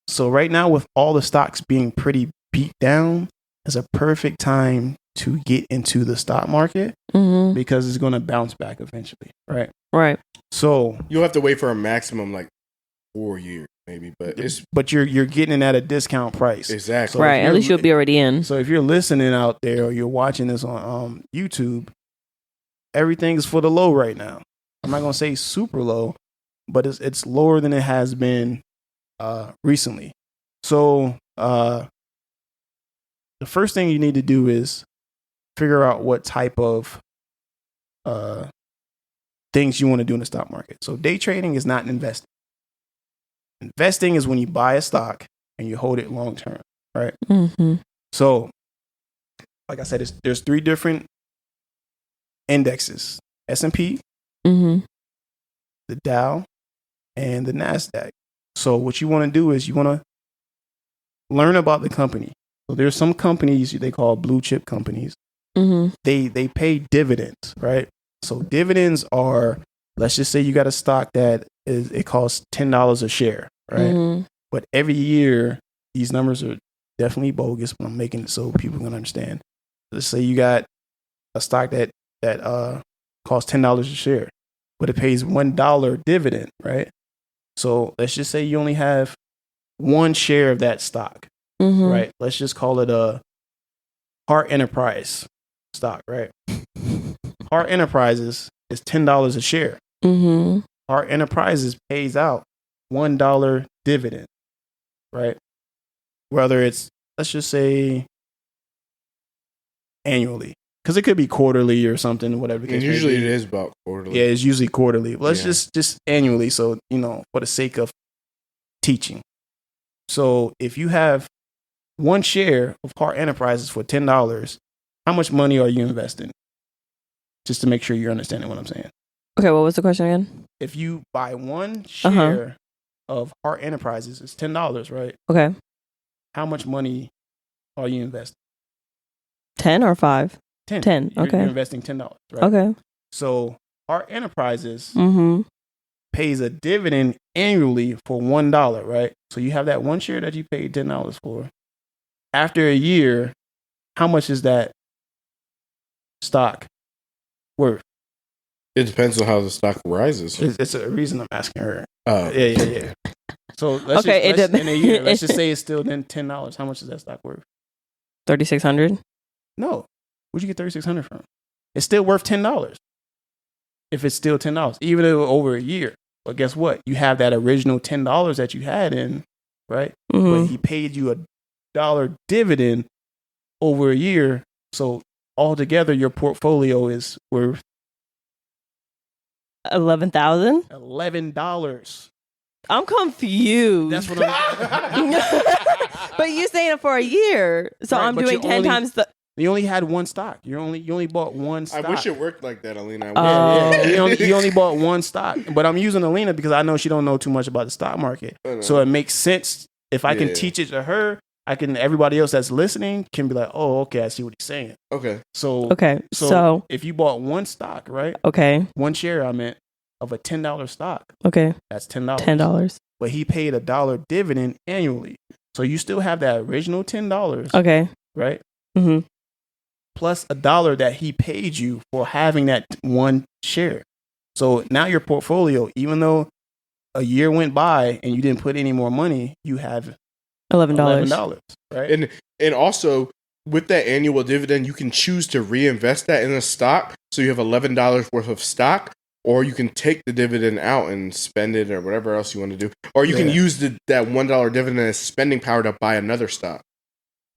So right now, with all the stocks being pretty beat down, is a perfect time to get into the stock market because it's going to bounce back eventually. Right. Right. So You'll have to wait for a maximum like 4 years, maybe, but you're getting it at a discount price. exactly So Right. if At you're least you'll be already in. So if you're listening out there or you're watching this on YouTube, everything's for the low right now. I'm not gonna say super low, but it's lower than it has been recently. So the first thing you need to do is figure out what type of things you want to do in the stock market. So day trading is not investing. Investing is when you buy a stock and you hold it long term, right? Mm-hmm. So, like I said, there's 3 different indexes: S&P, Mm-hmm. the Dow, and the Nasdaq. So, what you want to do is you want to learn about the company. So, there's some companies they call blue chip companies. Mm-hmm. They pay dividends, right? So, dividends are, let's just say you got a stock that it costs $10 a share, right? Mm-hmm. But every year, these numbers are definitely bogus, but I'm making it so people can understand. Let's say you got a stock that costs $10 a share, but it pays $1 dividend, right? So let's just say you only have 1 share of that stock, Mm-hmm. right? Let's just call it a Hart Enterprise stock, right? Hart Enterprises is $10 a share. Mm-hmm. Hart Enterprises pays out $1 dividend, right? Whether it's, let's just say, annually, because it could be quarterly or something, whatever. and usually it is about quarterly. Yeah, it's usually quarterly. Let's Yeah. just annually. So, for the sake of teaching. So if you have 1 share of Hart Enterprises for $10, how much money are you investing? Just to make sure you're understanding what I'm saying. Okay, what was the question again? If you buy 1 share of Hart Enterprises, it's $10, right? Okay. How much money are you investing? 10 or 5? 10. 10, You're okay. investing $10, right? Okay. So Hart Enterprises Mm-hmm. pays a dividend annually for $1, right? So you have that 1 share that you paid $10 for. After a year, how much is that stock worth? It depends on how the stock rises. It's a reason I'm asking her. Oh, Yeah. So let's Okay, just, in a year, let's just say it's still then $10. How much is that stock worth? 3,600? No. Where'd you get 3,600 from? It's still worth $10. If it's still $10, even though over a year. But guess what? You have that original $10 that you had in, right? Mm-hmm. But he paid you $1 dividend over a year. So altogether, your portfolio is worth 11,000? $11. I'm confused. That's what I'm. But you're saying it for a year, so Right, I'm but doing you 10 only- times the. You only had 1 stock. You only bought 1 I stock. wish it worked like that, Alina. You only bought 1 stock. But I'm using Alina because I know she don't know too much about the stock market. So it makes sense if I can Yeah. teach it to her. Everybody else that's listening can be like, oh, okay, I see what he's saying. Okay. So Okay, so if you bought 1 stock, right? okay, 1 share, I meant, of a $10 stock, okay, that's $10. $10. But he paid $1 dividend annually. So you still have that original $10, Okay. right? Mm-hmm. Plus $1 that he paid you for having that 1 share. So now your portfolio, even though a year went by and you didn't put any more money, you have $11, right? And also with that annual dividend, you can choose to reinvest that in a stock. So you have $11 worth of stock, or you can take the dividend out and spend it or whatever else you want to do. Or you can use that $1 dividend as spending power to buy another stock.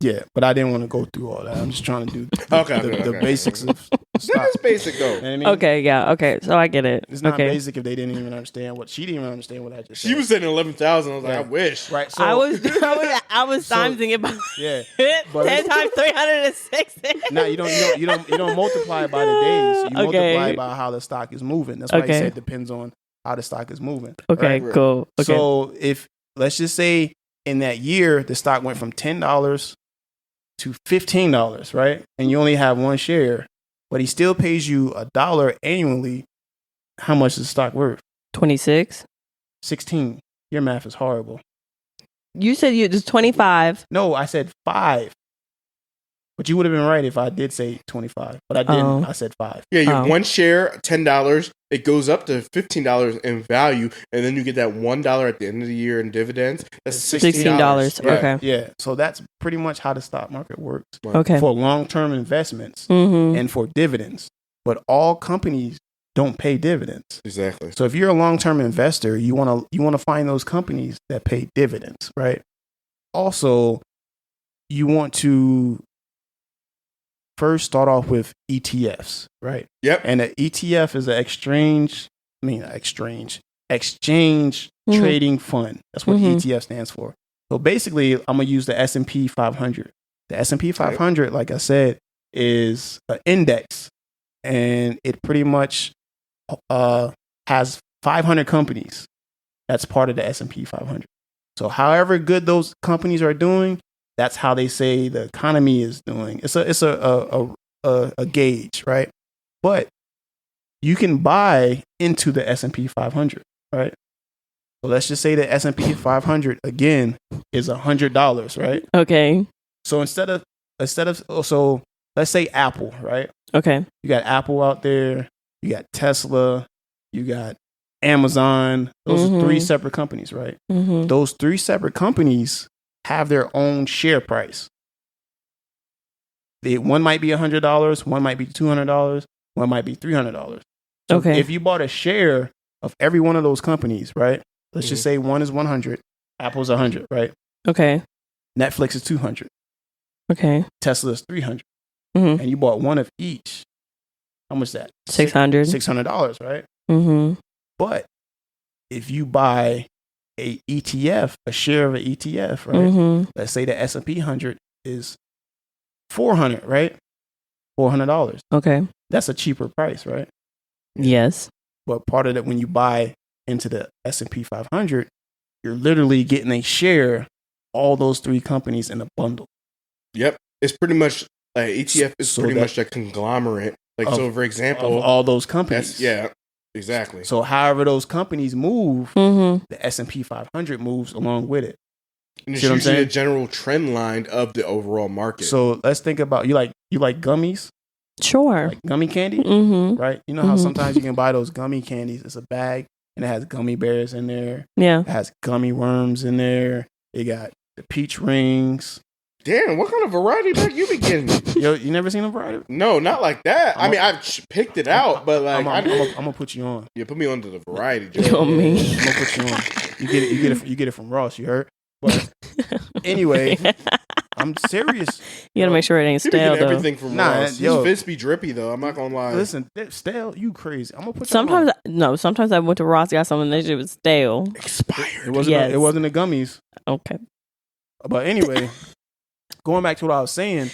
Yeah, but I didn't want to go through all that. I'm just trying to do the Okay. basics of That stock. is basic though. You know what I mean? Okay, yeah, okay, so I get it. It's not okay. basic if they didn't even understand what she didn't even understand what I just said. She was saying 11,000. I was like, Yeah. I wish. Right. So I was So- timesing it by yeah. 10 times 360. No, you don't multiply it by the days. You Okay. multiply it by how the stock is moving. That's why I Okay. said it depends on how the stock is moving. Okay, right? cool. Okay. So if let's just say in that year the stock went from $10 to $15, right? And you only have 1 share, but he still pays you $1 annually. How much is the stock worth? 26. 16. Your math is horrible. You said you just 25. No, I said 5. But you would have been right if I did say 25. But I didn't. Oh. I said 5. Yeah, you have Oh. 1 share, $10. it goes up to $15 in value, and then you get that $1 at the end of the year in dividends. That's $16. Okay. Yeah. So that's pretty much how the stock market works. Okay. For long-term investments Mm-hmm. and for dividends. But all companies don't pay dividends. Exactly. So if you're a long-term investor, you want to find those companies that pay dividends, right? Also, you want to first start off with ETFs, right? Yep. And an ETF is an exchange trading fund. That's what ETF stands for. So basically, I'm gonna use the S&P 500. The S&P 500, like I said, is an index, and it pretty much has 500 companies. That's part of the S&P 500. So however good those companies are doing, that's how they say the economy is doing. It's a gauge, right? But you can buy into the S&P 500, right? So let's just say the S&P 500 again is $100, right? Okay. So instead of so let's say Apple, right? Okay. You got Apple out there, you got Tesla, you got Amazon. Those are three separate companies, right? Mm-hmm. Those three separate companies have their own share price. One might be $100, one might be $200, one might be $300. So Okay. if you bought a share of every one of those companies, right? Let's just say one is 100, Apple's 100, right? Okay. Netflix is 200, Okay. Tesla is 300, Mm-hmm. and you bought one of each. How much is that? $600. $600, right? Mm-hmm. But if you buy a ETF, a share of an ETF, right? Mm-hmm. Let's say the S&P 100 is 400, right? $400. Okay. That's a cheaper price, right? Yes. But part of that, when you buy into the S&P 500, you're literally getting a share all those three companies in a bundle. Yep. It's pretty much ETF is So pretty that- much a conglomerate. Like of- so, for example, Of all those companies. that's, yeah, exactly. So however those companies move, Mm-hmm. the S&P 500 moves along with it. And it's See what I'm usually a saying? general trend line of the overall market. So let's think about you like gummies, Sure. like gummy candy, Mm-hmm. right? You know how Mhm. sometimes you can buy those gummy candies. It's a bag and it has gummy bears in there. Yeah. It has gummy worms in there. It got the peach rings. Damn, what kind of variety bag you be getting? Yo, you never seen a variety? No, not like that. I I'm mean, a- I've picked it out, but like, I'm gonna put you on. you put me onto the variety. You joint. know me. I'm gonna put you on. You get it from Ross. You heard? But anyway, I'm serious. You gotta make sure it ain't You be stale getting though. everything from Nah, Ross. yo. His fists be drippy though. I'm not gonna lie. Listen, stale, you crazy. I'm gonna put you Sometimes on. sometimes I went to Ross, got something that shit was stale. Expired. It wasn't. Yes. It wasn't the gummies. Okay. But anyway, going back to what I was saying.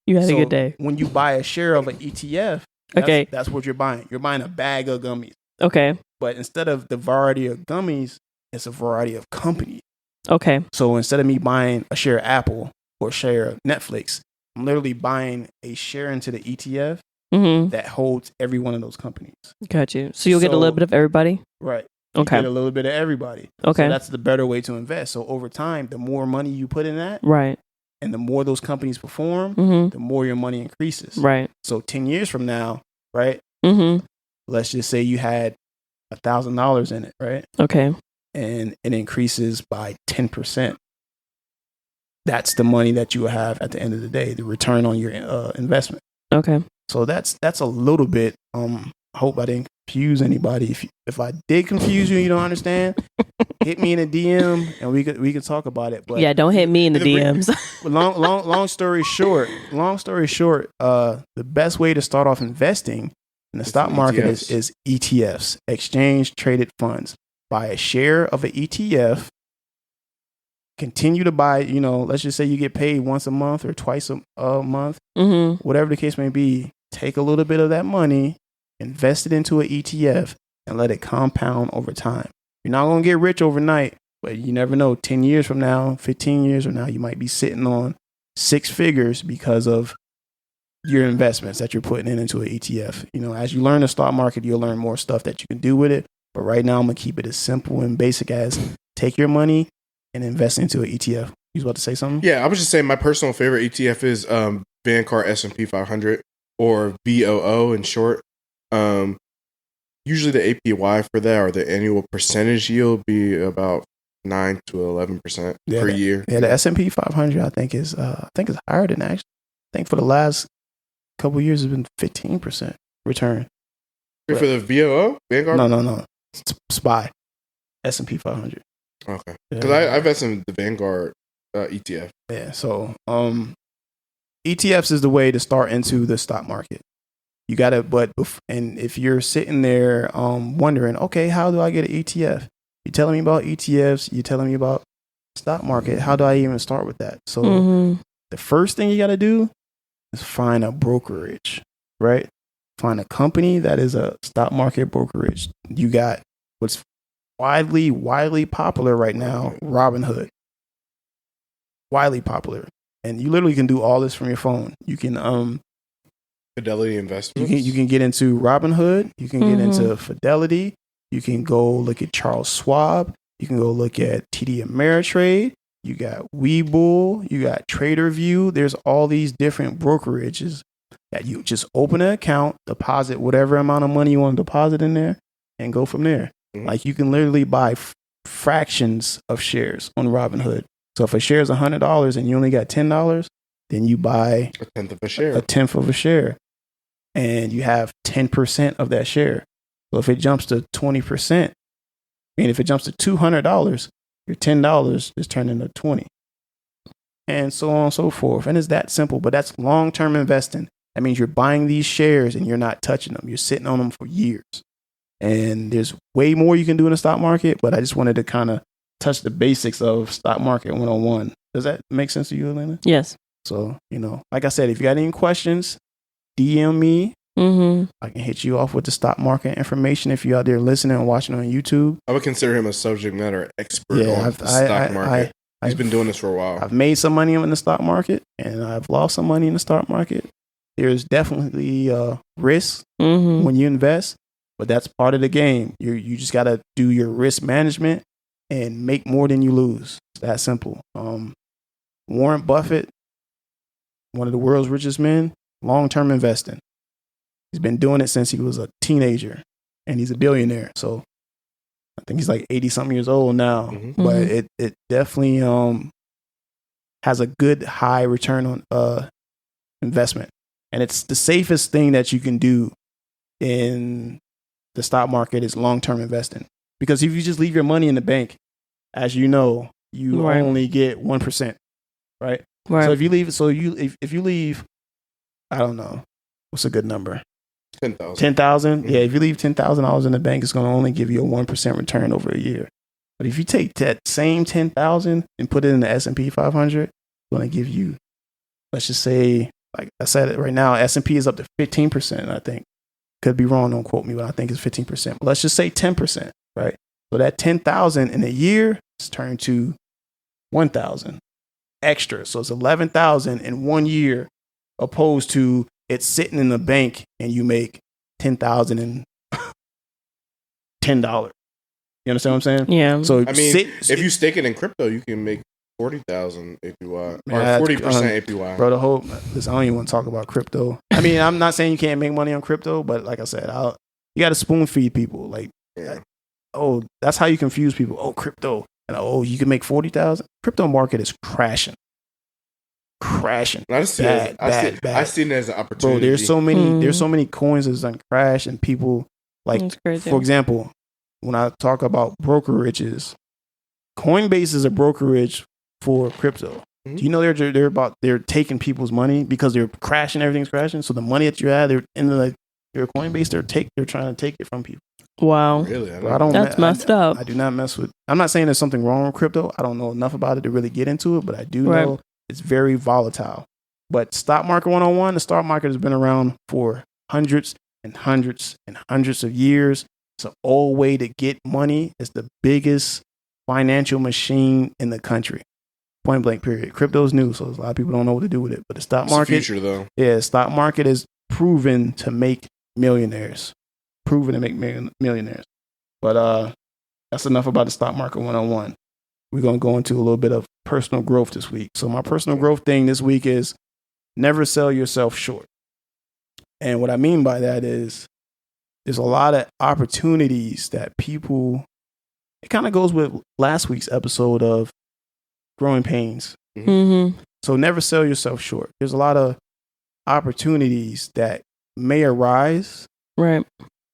You had so a good day. When you buy a share of an ETF, Okay. that's what you're buying. You're buying a bag of gummies. Okay. But instead of the variety of gummies, it's a variety of companies. Okay. So instead of me buying a share of Apple or a share of Netflix, I'm literally buying a share into the ETF Mm-hmm. that holds every one of those companies. Got you. So you'll get a So- little bit of everybody? Right. You Okay. get a little bit of everybody. Okay. So that's the better way to invest. So over time, the more money you put in that Right. and the more those companies perform, Mm-hmm. the more your money increases. Right. So 10 years from now, right? Mm-hmm. Let's just say you had $1,000 in it, right? Okay. And it increases by 10%. That's the money that you will have at the end of the day, the return on your investment. Okay. So that's a little bit. I hope I didn't confuse anybody. If I did confuse you, and you don't understand, hit me in a DM and we could talk about it. But Yeah, don't hit me in the DMs. long story short, the best way to start off investing in the stock market ETFs. is ETFs, exchange traded funds. Buy a share of an ETF. Continue to buy, let's just say you get paid once a month or twice a month, Mm-hmm. whatever the case may be. Take a little bit of that money, invest it into an ETF, and let it compound over time. You're not going to get rich overnight, but you never know. 10 years from now, 15 years from now, you might be sitting on 6 figures because of your investments that you're putting into an ETF. As you learn the stock market, you'll learn more stuff that you can do with it. But right now, I'm going to keep it as simple and basic as take your money and invest into an ETF. You was about to say something? Yeah, I was just saying my personal favorite ETF is Vanguard S&P 500 or VOO in short. usually the APY for that or the annual percentage yield be about 9 to 11% per year. Yeah, the S&P 500 I think is higher than that. Actually. I think for the last couple of years it's been 15% return. For the VOO? Vanguard? No. SPY. S&P 500. Okay. Because I invested in the Vanguard ETF. Yeah, so ETFs is the way to start into the stock market. You got to, and if you're sitting there wondering, okay, how do I get an ETF? You're telling me about ETFs, you're telling me about stock market. How do I even start with that? So the first thing you got to do is find a brokerage, right? Find a company that is a stock market brokerage. You got what's widely popular right now, Robinhood. Widely popular. And you literally can do all this from your phone. You can Fidelity Investments. You can get into Robinhood. You can get into Fidelity. You can go look at Charles Schwab. You can go look at TD Ameritrade. You got Webull. You got TraderView. There's all these different brokerages that you just open an account, deposit whatever amount of money you want to deposit in there, and go from there. Like you can literally buy fractions of shares on Robinhood. So if a share is $100 and you only got $10, then you buy a tenth of a share. A tenth of a share. And you have 10% of that share. So if it jumps to 20%, and if it jumps to $200, your $10 is turned into 20. And so on and so forth. And it's that simple, but that's long-term investing. That means you're buying these shares and you're not touching them. You're sitting on them for years. And there's way more you can do in the stock market, but I just wanted to kind of touch the basics of stock market 101. Does that make sense to you, Elena? Yes. So, like I said, if you got any questions, DM me. I can hit you off with the stock market information if you're out there listening and watching on YouTube. I would consider him a subject matter expert on the stock market. He's been doing this for a while. I've made some money in the stock market, and I've lost some money in the stock market. There's definitely risk when you invest, but that's part of the game. You just got to do your risk management and make more than you lose. It's that simple. Warren Buffett, one of the world's richest men, long-term investing. He's been doing it since he was a teenager, and he's a billionaire. So I think he's like 80-something years old now. But it definitely has a good high return on investment. And it's the safest thing that you can do in the stock market is long-term investing. Because if you just leave your money in the bank, as you know, you only get 1%, right? So if you leave, I don't know, what's a good number? 10,000. 10,000. Yeah, if you leave $10,000 in the bank, it's going to only give you a 1% return over a year. But if you take that same 10,000 and put it in the S&P 500, it's going to give you, let's just say, like I said it right now, S&P is up to 15%. I think could be wrong. Don't quote me, but I think it's 15%. But let's just say 10%, right? So that 10,000 in a year is turned to 1,000 extra. So it's 11,000 in 1 year, opposed to it's sitting in the bank and you make $10,000 and $10. You understand what I'm saying? Yeah. So I mean, if you stake it in crypto, you can make 40,000 APY or 40% APY. Bro, I don't even want to talk about crypto. I mean, I'm not saying you can't make money on crypto, but like I said, you got to spoon feed people. Like, that's how you confuse people. Oh, crypto, and you can make 40,000. Crypto market is crashing. I see it as an opportunity. Bro, there's so many coins that's on crash, and people for example, when I talk about brokerages, Coinbase is a brokerage for crypto. Do you know they're taking people's money because they're crashing, everything's crashing. So the money that you had, they're in their Coinbase, they're trying to take it from people. Wow. Really? That's messed up. I do not mess with. I'm not saying there's something wrong with crypto. I don't know enough about it to really get into it, but I do know it's very volatile. But stock market 101, the stock market has been around for hundreds and hundreds and hundreds of years. It's an old way to get money. It's the biggest financial machine in the country. Point blank, period. Crypto's new, so a lot of people don't know what to do with it. But the stock market, it's the future, though. Yeah, stock market is proven to make millionaires. Millionaires. But that's enough about the stock market 101. We're going to go into a little bit of personal growth this week. So my personal growth thing this week is never sell yourself short. And what I mean by that is there's a lot of opportunities that people. It kind of goes with last week's episode of Growing Pains. Mm-hmm. So never sell yourself short. There's a lot of opportunities that may arise, Right.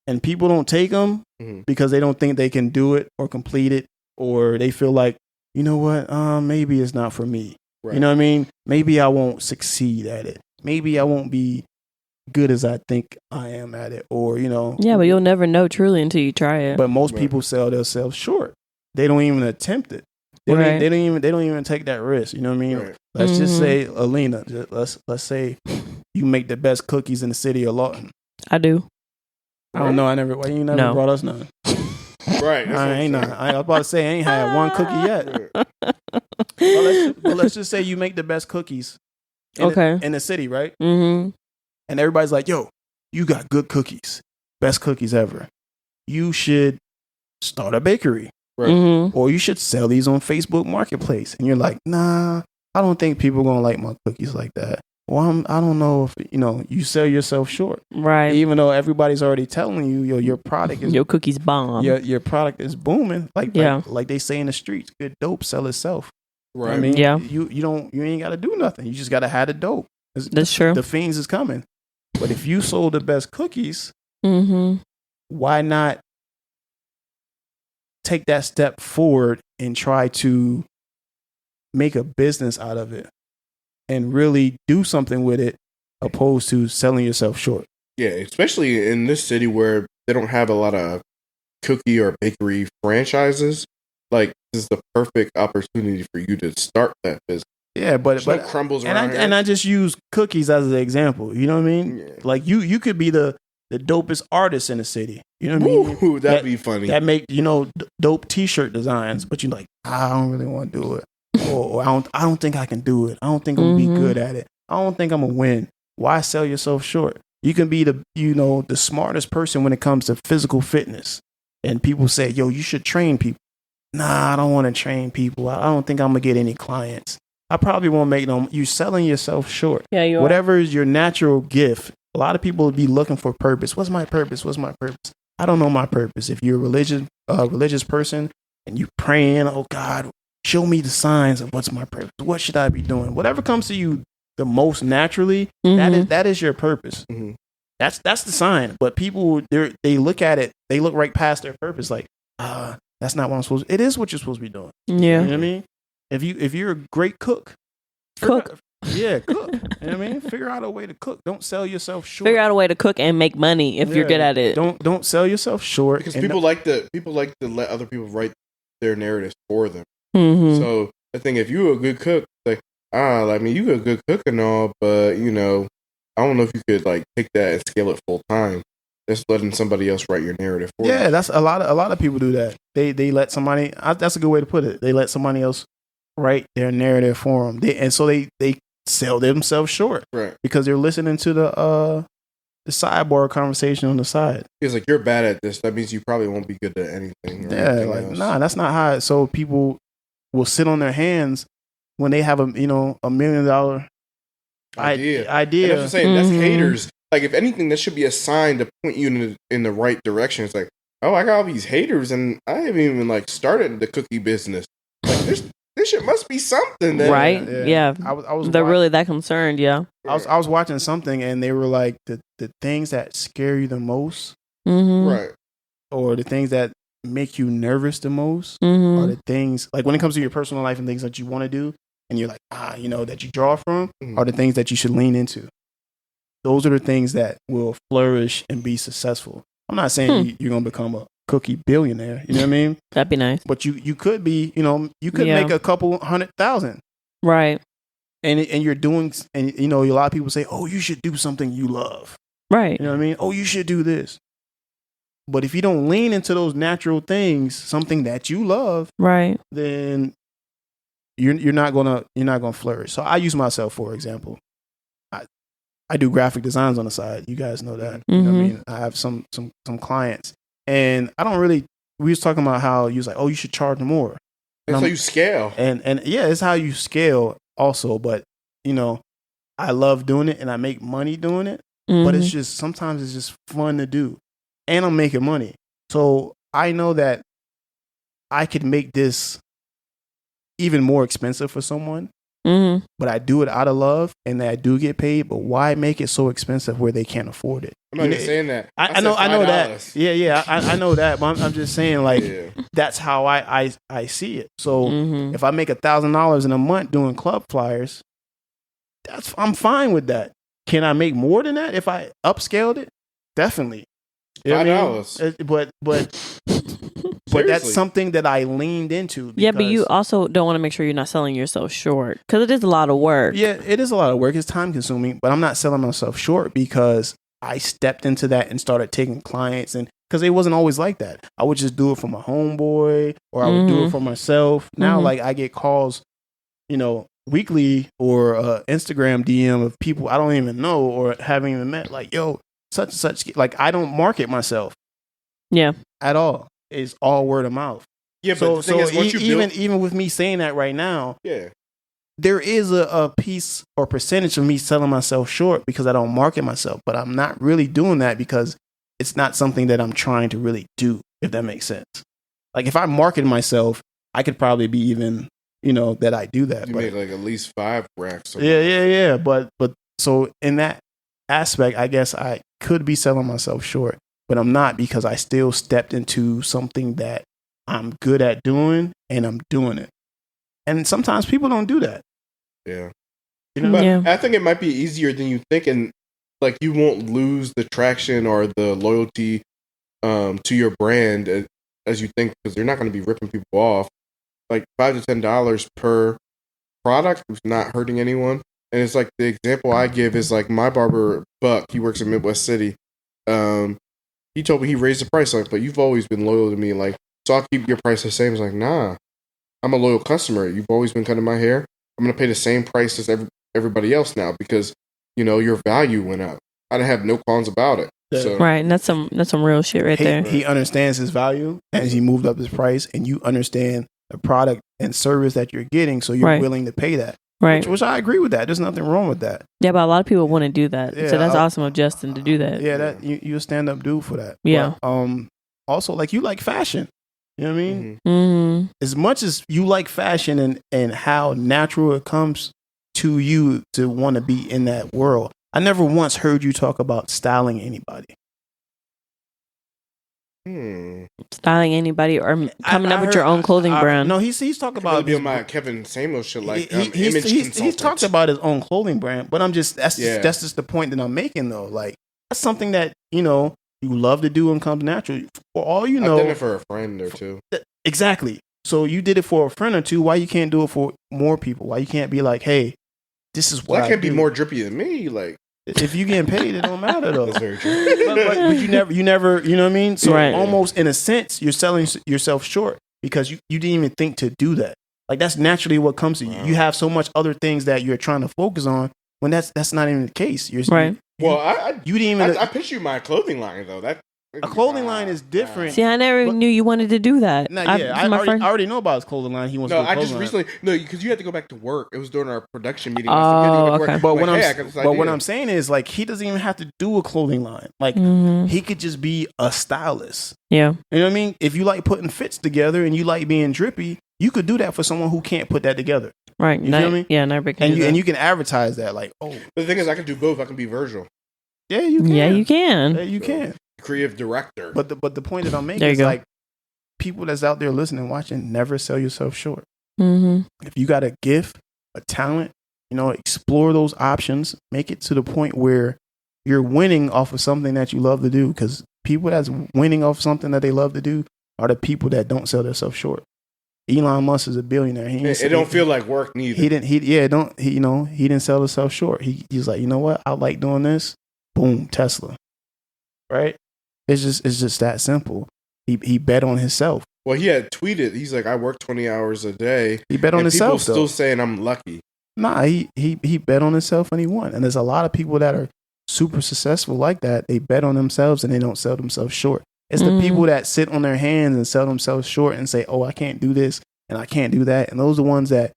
and people don't take them because they don't think they can do it or complete it, or they feel like, you know what, maybe it's not for me. Right. You know what I mean? Maybe I won't succeed at it. Maybe I won't be good as I think I am at it, or Yeah, but you'll never know truly until you try it. But most people sell themselves short. They don't even attempt it. They don't even take that risk. You know what I mean? Right. Let's just say, Alina. Let's say you make the best cookies in the city of Lawton. I do. I don't know. Why you never brought us none? Right. I ain't none. I was about to say I ain't had one cookie yet. But let's just say you make the best cookies. In the city, right? Mm-hmm. And everybody's like, "Yo, you got good cookies, best cookies ever. You should start a bakery." Right. Mm-hmm. Or you should sell these on Facebook Marketplace. And you're like, nah, I don't think people are going to like my cookies like that. Well, I don't know if, you sell yourself short. Right. Even though everybody's already telling you, your product is... Your cookies bomb. Your product is booming. Like they say in the streets, good dope sell itself. Right. I mean, yeah. you ain't got to do nothing. You just got to have the dope. That's true. The fiends is coming. But if you sold the best cookies, Mm-hmm. why not take that step forward and try to make a business out of it and really do something with it, opposed to selling yourself short? Yeah, especially in this city where they don't have a lot of cookie or bakery franchises. Like, this is the perfect opportunity for you to start that business. Yeah, but There's no crumbles and around I just use cookies as an example. You know what I mean? Yeah. Like you could be the dopest artist in the city. You know what I mean? Ooh, that'd be funny. That make dope T-shirt designs, but you're like, I don't really want to do it, or I don't think I can do it. I don't think I'm gonna be good at it. I don't think I'm gonna win. Why sell yourself short? You can be the smartest person when it comes to physical fitness, and people say, yo, you should train people. Nah, I don't want to train people. I don't think I'm gonna get any clients. I probably won't make them. You're selling yourself short. Yeah, you are. Whatever is your natural gift. A lot of people will be looking for purpose. What's my purpose? What's my purpose? I don't know my purpose. If you're a religious person and you praying, oh God, show me the signs of what's my purpose. What should I be doing? Whatever comes to you the most naturally, that is your purpose. Mm-hmm. That's the sign. But people, they look at it, they look right past their purpose. Like, that's not what I'm supposed to. It is what you're supposed to be doing. Yeah. You know what I mean? If you're a great cook. Yeah, cook. You know what I mean? Figure out a way to cook. Don't sell yourself short. Figure out a way to cook and make money if you're good at it. Don't sell yourself short. Because people like to let other people write their narratives for them. Mm-hmm. So I think if you're a good cook, like you're a good cook and all, but I don't know if you could like take that and scale it full time. Just letting somebody else write your narrative for you. Yeah, that's a lot of people do that. They let somebody. That's a good way to put it. They let somebody else write their narrative for them. So they sell themselves short, right? Because they're listening to the sidebar conversation on the side. It's like, you're bad at this. That means you probably won't be good at anything. Yeah, like else. Nah, that's not how. So people will sit on their hands when they have a $1 million idea. And that's what I'm saying. That's haters. Like, if anything, that should be a sign to point you in the right direction. It's like, oh, I got all these haters, and I haven't even started the cookie business. Like, this shit must be something, then. Right? Yeah. They're really that concerned. Yeah. I was watching something, and they were like, the things that scare you the most, right, or the things that make you nervous the most, are the things, like, when it comes to your personal life and things that you want to do, and you're like, that you draw from, are the things that you should lean into. Those are the things that will flourish and be successful. I'm not saying you're going to become a cookie billionaire. You know what I mean? That'd be nice. But you could be, you could make a couple 100,000. Right. And you're doing, and a lot of people say, oh, you should do something you love. Right. You know what I mean? Oh, you should do this. But if you don't lean into those natural things, something that you love, right, then you're not gonna flourish. So I use myself for example. I do graphic designs on the side. You guys know that. You know what I mean? I have some clients, and I don't really. We was talking about how you was like, oh, you should charge more. That's how you scale. And yeah, it's how you scale also. But I love doing it, and I make money doing it. But it's just sometimes it's just fun to do. and I'm making money. So I know that I could make this even more expensive for someone, but I do it out of love, and that I do get paid. But why make it so expensive where they can't afford it? I'm not even saying that. I know that. Yeah, I know that. But I'm just saying, like, that's how I see it. So if I make $1,000 in a month doing club flyers, I'm fine with that. Can I make more than that if I upscaled it? Definitely. You know what I mean? But that's something that I leaned into. Yeah, but you also don't want to make sure you're not selling yourself short, because it is a lot of work. Yeah, it is a lot of work. It's time consuming, but I'm not selling myself short because I stepped into that and started taking clients, and because it wasn't always like that. I would just do it for my homeboy, or I would do it for myself. Now, like, I get calls, weekly, or Instagram DM of people I don't even know or haven't even met. Like, yo, such and such. Like, I don't market myself. Yeah. At all. It's all word of mouth. Yeah, but the thing is, once even with me saying that right now, there is a piece or percentage of me selling myself short because I don't market myself. But I'm not really doing that because it's not something that I'm trying to really do, if that makes sense. Like, if I market myself, I could probably be even, that I do that. You make like at least 5 racks. Yeah. But so in that aspect, I guess I could be selling myself short. But I'm not, because I still stepped into something that I'm good at doing, and I'm doing it. And sometimes people don't do that. Yeah. But I think it might be easier than you think, and like, you won't lose the traction or the loyalty to your brand as you think, because they're not going to be ripping people off. Like, $5 to $10 per product is not hurting anyone. And it's like, the example I give is like my barber Buck. He works in Midwest City. He told me he raised the price, like, but you've always been loyal to me, like, so I'll keep your price the same. It's like, nah, I'm a loyal customer. You've always been cutting my hair. I'm gonna pay the same price as everybody else now because your value went up. I didn't have no qualms about it. So. Right, and that's some real shit right there. He understands his value as he moved up his price, and you understand the product and service that you're getting, so you're willing to pay that. Right. Which I agree with that. There's nothing wrong with that. Yeah, but a lot of people want to do that. So that's awesome of Justin to do that. Yeah, that you're a stand-up dude for that. Yeah. But, also, like, you like fashion. You know what I mean? Mm-hmm. As much as you like fashion and how natural it comes to you to want to be in that world, I never once heard you talk about styling anybody. Styling anybody or coming up with your own clothing brand. No, he's talking about be on my Kevin Samuel shit, like he's talked about his own clothing brand, but that's just the point that I'm making, though. Like, that's something that you love to do and comes natural. For all you know, I did it for a friend or two. Exactly. So you did it for a friend or two. Why you can't do it for more people? Why you can't be like, hey, this is what I can't do. be more drippy than me, like. If you getting paid, it don't matter though. That's very true. but you never, you know what I mean? So almost in a sense, you're selling yourself short because you didn't even think to do that. Like, that's naturally what comes to you. You have so much other things that you're trying to focus on when that's not even the case. You're right. You didn't even. I pitched you my clothing line though. A clothing line is different. See, I never knew you wanted to do that. I already know about his clothing line. He wants to do a clothing line. Recently, because you had to go back to work. It was during our production meeting. Okay. But what I'm saying is, like, he doesn't even have to do a clothing line. Like, he could just be a stylist. Yeah. You know what I mean? If you like putting fits together and you like being drippy, you could do that for someone who can't put that together. Right. You feel me? Yeah, never can. And you can advertise that, like, oh. But the thing is, I can do both. I can be Virgil. Yeah, you can. Yeah, you can. Yeah, you can. Creative director. But the point that I'm making is, like, people that's out there listening, watching, never sell yourself short. Mm-hmm. If you got a gift, a talent, explore those options. Make it to the point where you're winning off of something that you love to do. Because people that's winning off something that they love to do are the people that don't sell themselves short. Elon Musk is a billionaire. It don't feel like work neither. He didn't sell himself short. He's like, you know what? I like doing this. Boom, Tesla. Right? It's just that simple. He bet on himself. Well, he had tweeted. He's like, I work 20 hours a day. He bet on himself. People still saying I'm lucky. Nah, he bet on himself and he won. And there's a lot of people that are super successful like that. They bet on themselves and they don't sell themselves short. It's the people that sit on their hands and sell themselves short and say, oh, I can't do this and I can't do that. And those are the ones that,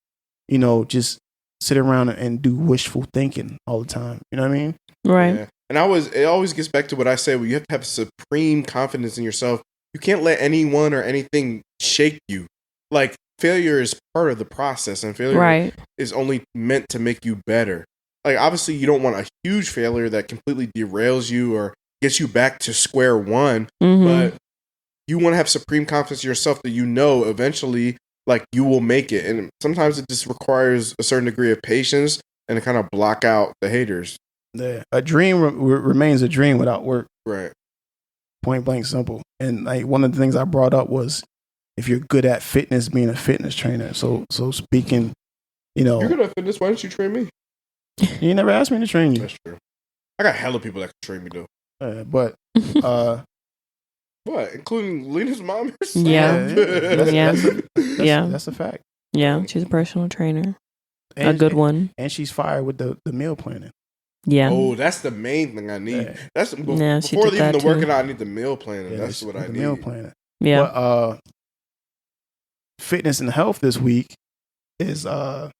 just sit around and do wishful thinking all the time. You know what I mean? Right. Yeah. And it always gets back to what I say, where you have to have supreme confidence in yourself. You can't let anyone or anything shake you. Like, failure is part of the process, and failure is only meant to make you better. Like, obviously, you don't want a huge failure that completely derails you or gets you back to square one, but you want to have supreme confidence in yourself that you know eventually, like, you will make it. And sometimes it just requires a certain degree of patience and to kind of block out the haters. Yeah. A dream remains a dream without work. Right. Point blank simple. And like one of the things I brought up was if you're good at fitness, being a fitness trainer. So speaking, You're good at fitness. Why don't you train me? You never asked me to train you. That's true. I got hella people that can train me though. But what? Including Lena's mom? Yeah. That's a fact. Yeah, she's a personal trainer. And, a good one. And she's fired with the meal planning. Yeah. Oh, that's the main thing I need. Yeah. That's she before did even that the too. working out. I need the meal planning. Yeah, That's what I the need. meal planning. Yeah. But, fitness and health this week is the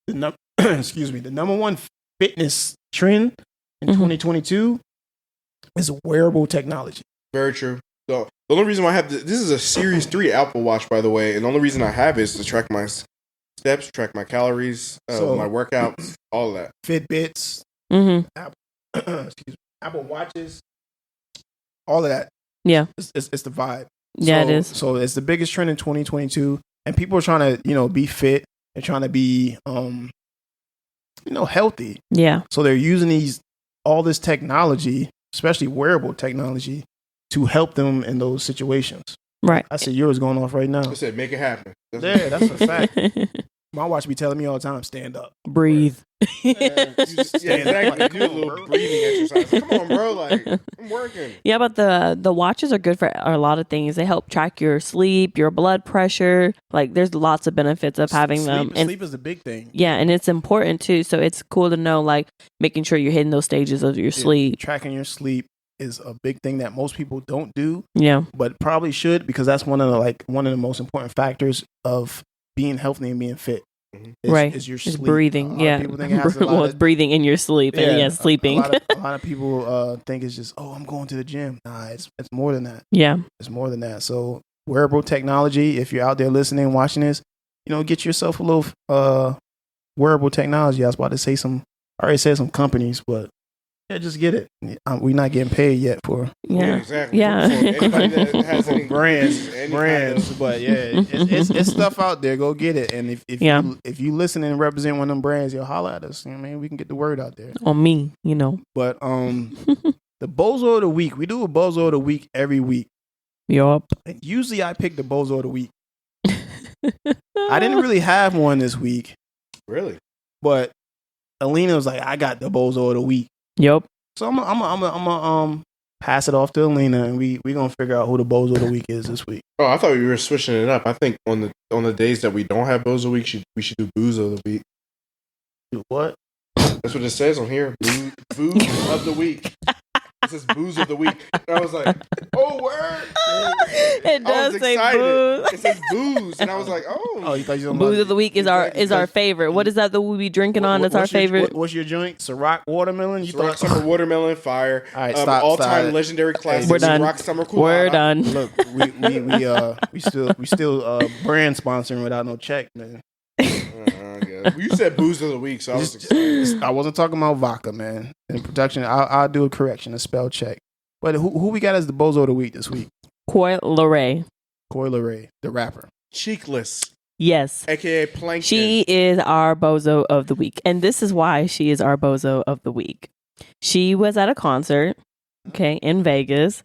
number one fitness trend in 2022 is wearable technology. Very true. So the only reason why I have this is a Series 3 Apple Watch, by the way, and the only reason I have it is to track my steps, track my calories, my workouts, all of that. Fitbits, Apple Watches, all of that. Yeah. It's the vibe. Yeah, it is. So it's the biggest trend in 2022, and people are trying to, be fit. They're trying to be, healthy. Yeah. So they're using all this technology, especially wearable technology, to help them in those situations. Right. I said yours going off right now. I said make it happen. That's a fact. My watch be telling me all the time, stand up. Breathe. Exactly. Do a little breathing exercise. Come on, bro. Like, I'm working. Yeah, but the watches are good for a lot of things. They help track your sleep, your blood pressure. Like, there's lots of benefits of having them. And sleep is the big thing. Yeah, and it's important too. So it's cool to know, like, making sure you're hitting those stages of your sleep. Tracking your sleep is a big thing that most people don't do. Yeah, but probably should, because that's one of the most important factors of being healthy and being fit. Is your sleep. It's breathing. Yeah. People think it has a lot it's breathing in your sleep. And yeah, sleeping. A lot of people think it's just, I'm going to the gym. Nah, it's more than that. Yeah. It's more than that. So wearable technology, if you're out there listening, watching this, get yourself a little wearable technology. I was about to say I already said some companies, but yeah, just get it. We're not getting paid yet for. Yeah, exactly. Yeah. Anybody that has any brands, but yeah, it's stuff out there. Go get it. And if you listen and represent one of them brands, you'll holler at us. We can get the word out there. On me, But the Bozo of the Week, we do a Bozo of the Week every week. Yup. And usually I pick the Bozo of the Week. I didn't really have one this week. Really? But Alina was like, I got the Bozo of the Week. Yep. So I'm gonna pass it off to Alina, and we gonna figure out who the Bozo of the Week is this week. Oh, I thought we were switching it up. I think on the days that we don't have Bozo Week, we should do Booze of the Week. Do what? That's what it says on here. Booze of the Week. It says Booze of the Week. And I was like, oh, word. It does say booze. It says booze. And I was like, oh. You thought you Booze of the Week is our favorite. What is that we be drinking on? That's our favorite. What's your joint? Ciroc watermelon? Ciroc Summer Watermelon Fire. All right, stop. All-time legendary classic. We're done. Ciroc Summer Cool. We're done. Look, we still brand sponsoring without no check, man. Well, you said Booze of the Week, so I was excited. I wasn't talking about vodka, man. In production, I'll do a correction, a spell check. But who we got as the Bozo of the Week this week? Coi Leray. Coi Leray, the rapper. Cheekless. Yes. AKA Plankton. She is our Bozo of the Week. And this is why she is our Bozo of the Week. She was at a concert, in Vegas,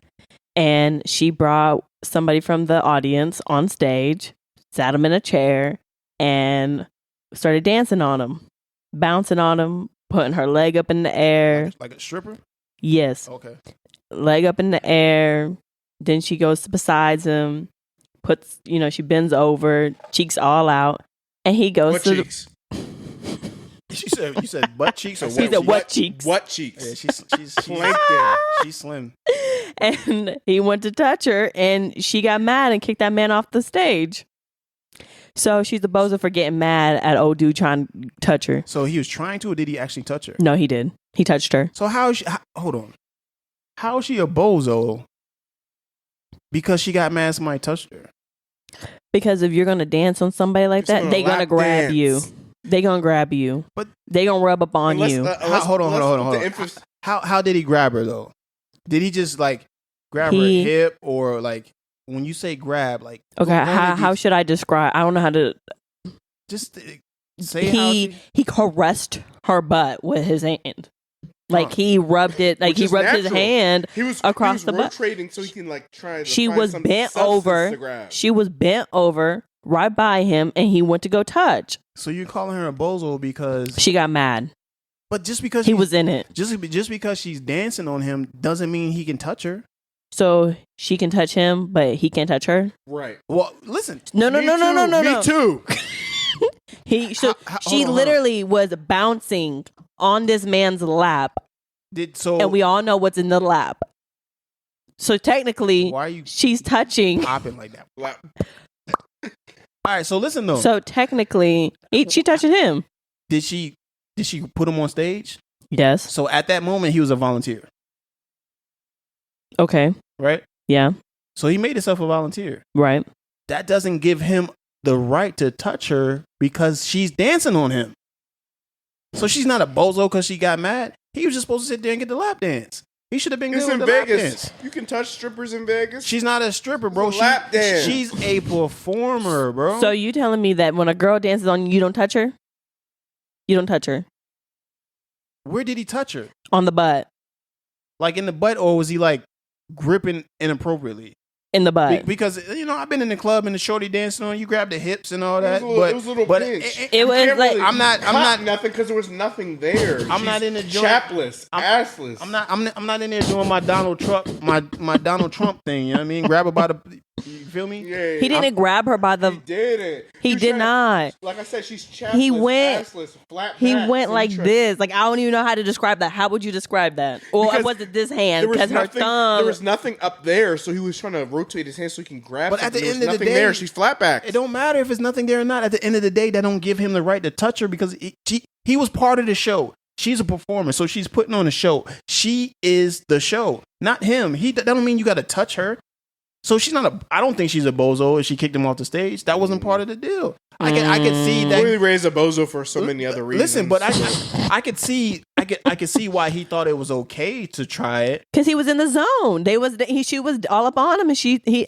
and she brought somebody from the audience on stage, sat him in a chair, and started dancing on him, bouncing on him, putting her leg up in the air. Like a stripper? Yes. Okay. Leg up in the air. Then she goes besides him, she bends over, cheeks all out, and he goes What to cheeks? You said butt cheeks or what? She said what cheeks? What cheeks? Yeah, she's Plankton. She's slim. And he went to touch her, and she got mad and kicked that man off the stage. So she's a bozo for getting mad at old dude trying to touch her. So he was trying to, or did he actually touch her? No, he did. He touched her. So how is she, hold on. How is she a bozo because she got mad somebody touched her? Because if you're gonna dance on somebody like that, they gonna grab dance. you. They gonna grab you. But they gonna rub up on you. Hold on. How did he grab her though? Did he just like grab her hip, or like when you say grab, like okay? How should I describe? I don't know how to. Just say he caressed her butt with his hand. Like he rubbed it, like he rubbed his hand across the butt. Rotating so he can like try to She find was some bent substance over. to grab. She was bent over right by him, and he went to go touch. So you're calling her a bozo because she got mad. But just because he was in it, just because she's dancing on him doesn't mean he can touch her. So she can touch him, but he can't touch her. Right. Well, listen. No. Me too. She literally was bouncing on this man's lap. And we all know what's in the lap. So technically, why are you she's touching popping like that? All right, so listen though. So technically, she touching him. Did she put him on stage? Yes. So at that moment, he was a volunteer. Okay. Right? Yeah. So he made himself a volunteer. Right. That doesn't give him the right to touch her because she's dancing on him. So she's not a bozo because she got mad. He was just supposed to sit there and get the lap dance. He should have been good with the lap dance. You can touch strippers in Vegas. She's not a stripper, bro. Lap dance. She's a performer, bro. So you telling me that when a girl dances on you, you don't touch her? You don't touch her? Where did he touch her? On the butt. Like in the butt, or was he like gripping inappropriately? In the butt. Because, I've been in the club and the shorty dancing on you, grab the hips and all that. It was a little pinch. It was like really I'm not nothing because there was nothing there. I'm not in the joint. Chapless, assless. I'm not in there doing my Donald Trump my Donald Trump thing. You know what I mean? Grab her by the. You feel me? Yeah. He didn't grab her by the. He didn't. He did not. Like I said, she's chapless, He went. assless, flat. He back, went so like this. Like I don't even know how to describe that. How would you describe that? Or Because was it this hand? There was Because her nothing. thumb. There was nothing up there, so he was trying to rotate his hand so he can grab. But at the something. end There of was the nothing day, there. She's flat back. It don't matter if it's nothing there or not. At the end of the day, that don't give him the right to touch her because he was part of the show. She's a performer, so she's putting on a show. She is the show, not him. That don't mean you got to touch her. So she's not I don't think she's a bozo if she kicked him off the stage. That wasn't part of the deal. I could see that. Willie Ray's a bozo for so many other reasons. Listen, but I could see why he thought it was okay to try it because he was in the zone. She was all up on him, and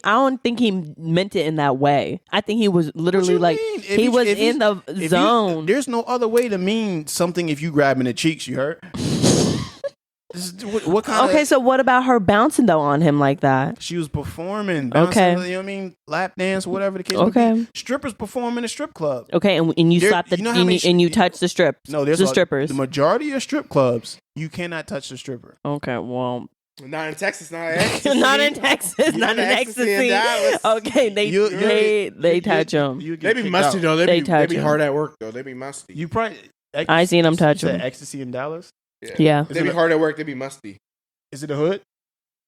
I don't think he meant it in that way. I think he was literally like he was in the zone. There's no other way to mean something if you grab in the cheeks. You heard? What kind okay, so what about her bouncing though on him like that? She was performing. Bouncing, okay, you know what I mean, lap dance, whatever the case. Okay, strippers perform in a strip club. Okay, and you slap and you touch the strips. No, there's the strippers. The majority of strip clubs, you cannot touch the stripper. Okay, well. Not in Texas, not in ecstasy. Not in Texas, not in ecstasy. Okay, they touch them. They be musty though. They be hard at work though. They be musty. You probably I seen them touch them. Ecstasy in Dallas. Yeah. They be hard at work. They be musty. Is it a hood?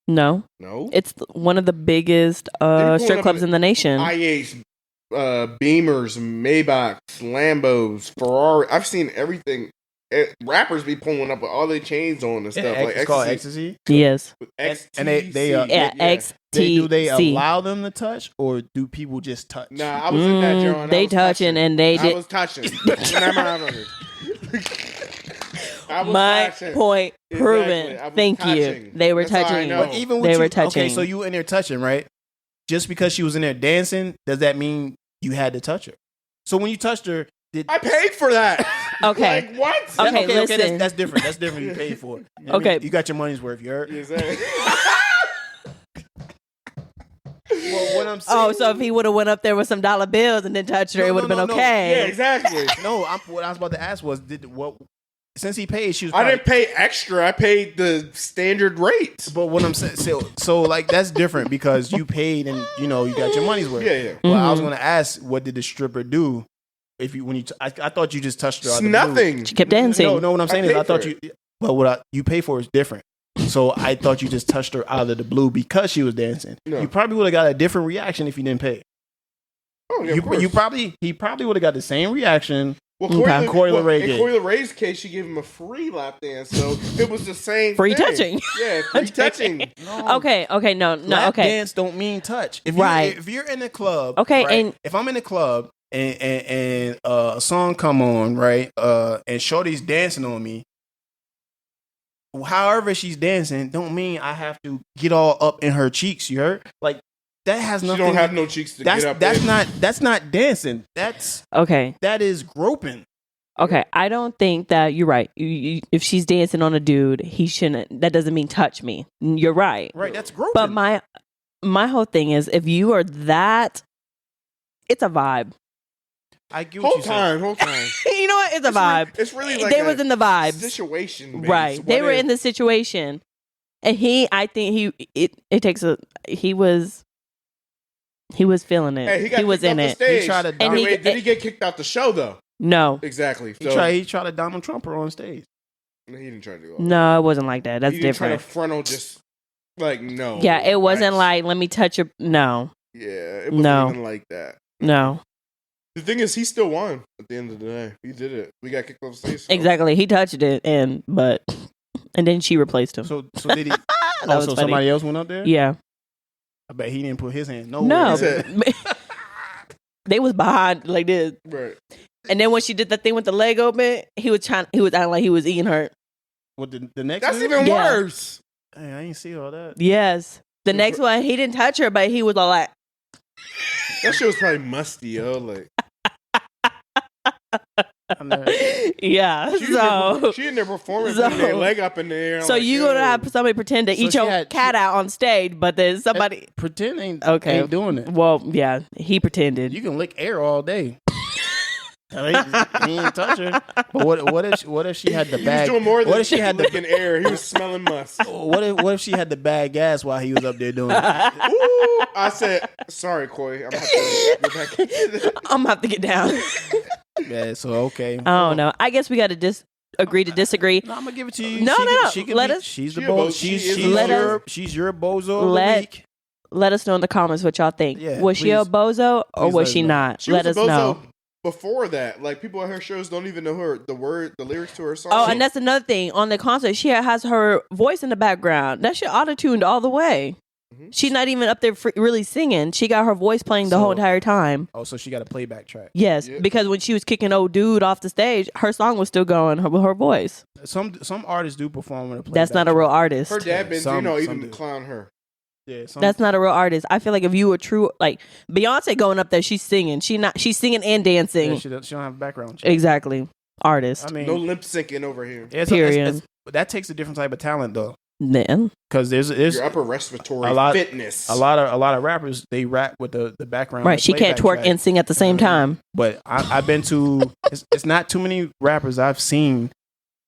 No. It's one of the biggest strip clubs in the nation. IH, Beamers, Maybachs, Lambos, Ferrari. I've seen everything. Rappers be pulling up with all their chains on and stuff. Like it's called ecstasy. Yes. And they XTC. Do they allow them to touch, or do people just touch? Nah, I was in that joint. They touching and they did. I was touching. My point proven. Exactly. Thank touching. You. They were touching. But even they were touching. Okay, so you in there touching, right? Just because she was in there dancing, does that mean you had to touch her? So when you touched her, I paid for that. Okay. Like what? Okay, listen. Okay, that's different. That's different. You paid for it. Okay. You got your money's worth. You heard? Exactly. Well, what I'm saying. So if he would have went up there with some dollar bills and then touched her, it would have been okay. Yeah, exactly. No, what I was about to ask was, since he paid, she was. I didn't pay extra. I paid the standard rates. But what I'm saying, so like that's different because you paid and you got your money's worth. Yeah. Well, I was going to ask, what did the stripper do? I thought you just touched her. It's nothing. She kept dancing. No. What I'm saying is, I thought you. But what you pay for is different. So I thought you just touched her out of the blue because she was dancing. No. You probably would have got a different reaction if you didn't pay. Oh, yeah, of course. He probably would have got the same reaction. Well, Okay. Coi Leray in did. Coi Leray's case, she gave him a free lap dance, so it was the same Free thing. touching. Yeah, free touching. No. Okay, no, Lap okay. dance don't mean touch. Right. If you're in the club, Okay, right, and- if I'm in the club and a song come on, right, and Shorty's dancing on me, however she's dancing, don't mean I have to get all up in her cheeks. You heard? Like that has She nothing. don't have no cheeks to get up in. That's not dancing. That is groping. Okay, I don't think that you're right. If she's dancing on a dude, he shouldn't. That doesn't mean touch me. You're right. Right, that's groping. But my whole thing is, if you are that, it's a vibe. I get what Whole time. You know what? It's a vibe. It's really like they was in the vibes. situation, based. Right. They What were if- in the situation, and I think he was feeling it. Hey, he was kicked in off it. the stage. He tried to And dom- did he get kicked out the show though? No, Exactly. he So tried to Donald Trump her on stage. he didn't try to do all no, it wasn't like that. That's he didn't different. try to frontal just like no. Yeah, it wasn't Nice. like let me touch your. No, Yeah, it wasn't No. even like that. no, The thing is, he still won at the end of the day. He did it. We got kicked off the stage. so- exactly. He touched it, and then she replaced him. So did he? That Oh, was so funny. somebody else went up there? Yeah, I bet he didn't put his hand nowhere. no, He said- they was behind like this, Right. and then when she did that thing with the leg open, he was acting like he was eating her. What the next? That's dude? even Yeah. worse. Hey, I ain't see all that. Yes, the next one he didn't touch her, but he was all like, That shit was probably musty, yo. Like I'm not- yeah. she in there performing, so- putting their leg up in the air. So like, you yo. gonna have somebody pretend to So eat she your had- cat out on stage, but then somebody. pretend ain't Okay. ain't doing it. Well, yeah, he pretended. You can lick air all day. He ain't touch her. But what if she had the He was bag? doing more than What if she had the licking air. He was smelling must. what if she had the bad gas while he was up there doing it? Ooh, I said, sorry, Coi. I'm gonna have to go back into that. I'm gonna have to get down. Yeah, so okay. I don't know. I guess we got to agree to disagree. No, I'm gonna give it to you. No, no. Let us- She's the She a bozo. bo- she She's is she's a your bozo. she's your bozo of the Let- week. Let us know in the comments what y'all think. Yeah, Was she a please- bozo or please was let she us know. not? She Let was us a bozo know. before that. Like people at her shows don't even know the lyrics to her song. Oh, and that's another thing. On the concert, she has her voice in the background. That shit auto-tuned all the way. Mhm. She's not even up there really singing. She got her voice playing the whole So- entire time. Oh, so she got a playback track. Yes, Yeah. because when she was kicking old dude off the stage, her song was still going with her voice. Some artists do perform with a playback. That's not a real track. artist. her dad Some even do. clown her. Yeah, some, That's not a real artist. I feel like if you were true, like Beyonce going up there, she's singing. She's singing and dancing. yeah, she don't have a background check. Exactly. Artist. I mean, No lip syncing over here. Period. That takes a different type of talent though, Then because there's Your upper respiratory a lot- fitness. a lot of rappers they rap with the background. right, the she can't playback twerk track. and sing at the same time. But I've been to it's not too many rappers I've seen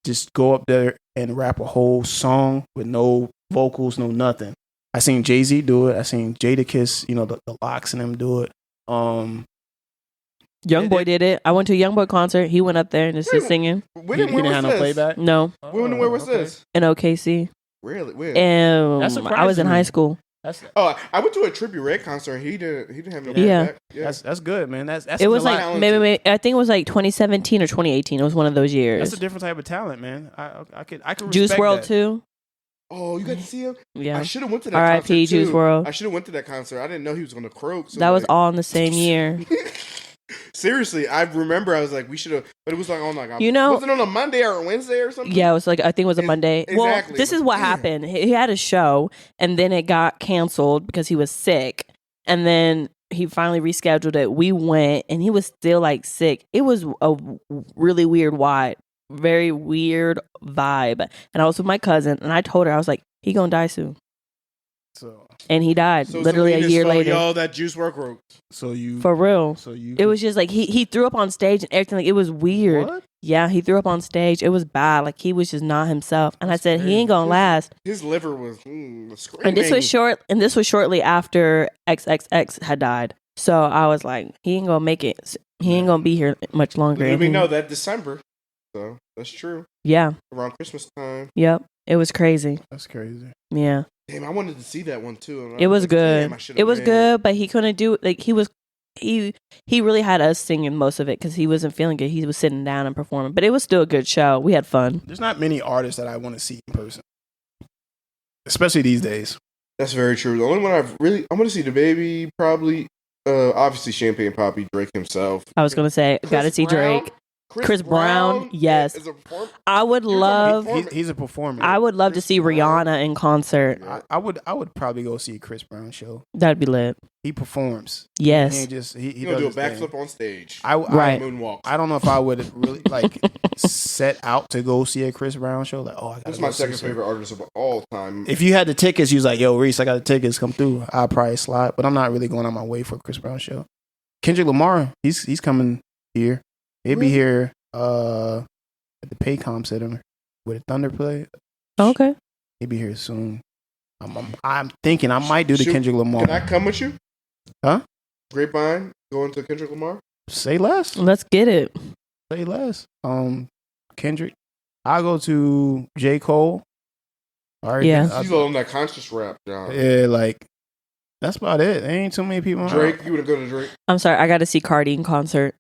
just go up there and rap a whole song with no vocals, no nothing. I seen Jay-Z do it. I seen Jadakiss, the Locks and them do it. Young Boy did it. I went to a Young Boy concert. He went up there and just was singing. When he and where didn't was have no this? playback. No, Where was okay. this? in OKC. Really? Where? That I was in surprises high me. school. That's Oh, I went to a Trippie Red concert. He didn't have no Yeah. playback. Yeah. that's good, man. That's It was a lot- like talented. maybe I think it was like 2017 or 2018. It was one of those that's years. a different type of talent, man. I could Juice respect World that. too. Oh, you got to see him? Yeah, I should have went to that R.I.P. concert too. Juice WRLD. I should have went to that concert. I didn't know he was going to croak. So that was like- all in the same year. Seriously, I remember I was like, we should have, but it was like on like a, You know- was it on a Monday or a Wednesday or something? Yeah, it was like I think it was a Monday. Well, Exactly. this is what Damn. happened. He had a show and then it got canceled because he was sick. And then he finally rescheduled it. We went and he was still like sick. It was a really very weird vibe. And I was with my cousin and I told her, I was like, he gonna die soon. So And he died So literally a Selena year saw, later. Yo, that Juice WRLD croaked. so you For real. so you It was just like he threw up on stage and everything. Like, it was weird. What? Yeah, he threw up on stage. It was bad. Like he was just not himself. And That's I said, he crazy. ain't gonna last. His liver was screaming. And this was shortly after XXX had died. So I was like, he ain't gonna make it. He ain't gonna be here much longer. We And he- know that December. So that's true. Yeah. Around Christmas time. Yep. It was crazy. That's crazy. Yeah. Damn, I wanted to see that one too. And I It was like, good. damn, I should've It was went. good, but he couldn't do like he was he really had us singing most of it because he wasn't feeling good. He was sitting down and performing, but it was still a good show. We had fun. There's not many artists that I want to see in person, especially these days. That's very true. The only one I want to see the baby probably, obviously Champagne Poppy, Drake himself. I was gonna say, gotta see Drake. Chris Brown, yes. I would love. He's a performer. I would love to see Rihanna in concert. I would probably go see a Chris Brown show. That'd be lit. He performs. Yes. He just he He'll does do a his backflip thing. on stage. Right. Moonwalk. I don't know if I would really like set out to go see a Chris Brown show. Like, oh, I gotta That's go my see second some. favorite artist of all time. If you had the tickets, you was like, yo, Reese, I got the tickets, come through. I'll probably slide, but I'm not really going on my way for a Chris Brown show. Kendrick Lamar, he's coming here. He'll be here at the Paycom Center with a Thunder play. Okay. He'll be here soon. I'm thinking I might do the Shoot, Kendrick Lamar. Can I come with you? Huh? Grapevine going to Kendrick Lamar? Say less. Let's get it. Say less. Kendrick. I'll go to J. Cole. All right. Yeah. He's on that conscious rap, John. Yeah, like that's about it. There ain't too many people. Drake, you would have go to Drake? I'm sorry, I got to see Cardi in concert.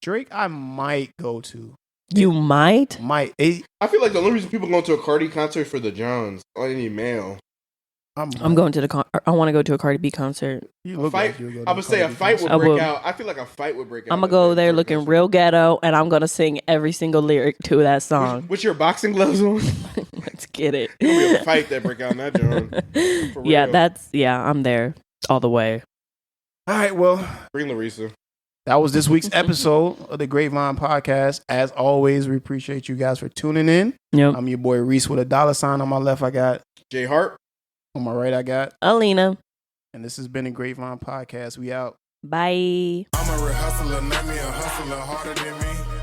Drake, I might go to. You might? Might. I feel like the only reason people go to a Cardi concert is for the Johns. I need mail. I'm going to I want to go to a Cardi B concert. You look Fight. like you'll go to I would say a Cardi B fight would concert. break will. out. I feel like a fight would break out. I'm going to go there looking real ghetto, and I'm going to sing every single lyric to that song. With your boxing gloves on? Let's get it. It'll be a fight that break out in that John. For Yeah, real. I'm there all the way. All right, well, Bring Larissa. that was this week's episode of the Grapevine Podcast. As always, we appreciate you guys for tuning in. Yep. I'm your boy Reese with a $sign on my left. I got Jay Hart. on my right. I got, Alina. and this has been the Grapevine Podcast. We out. Bye. I'm a real hustler, name me a hustler harder than me.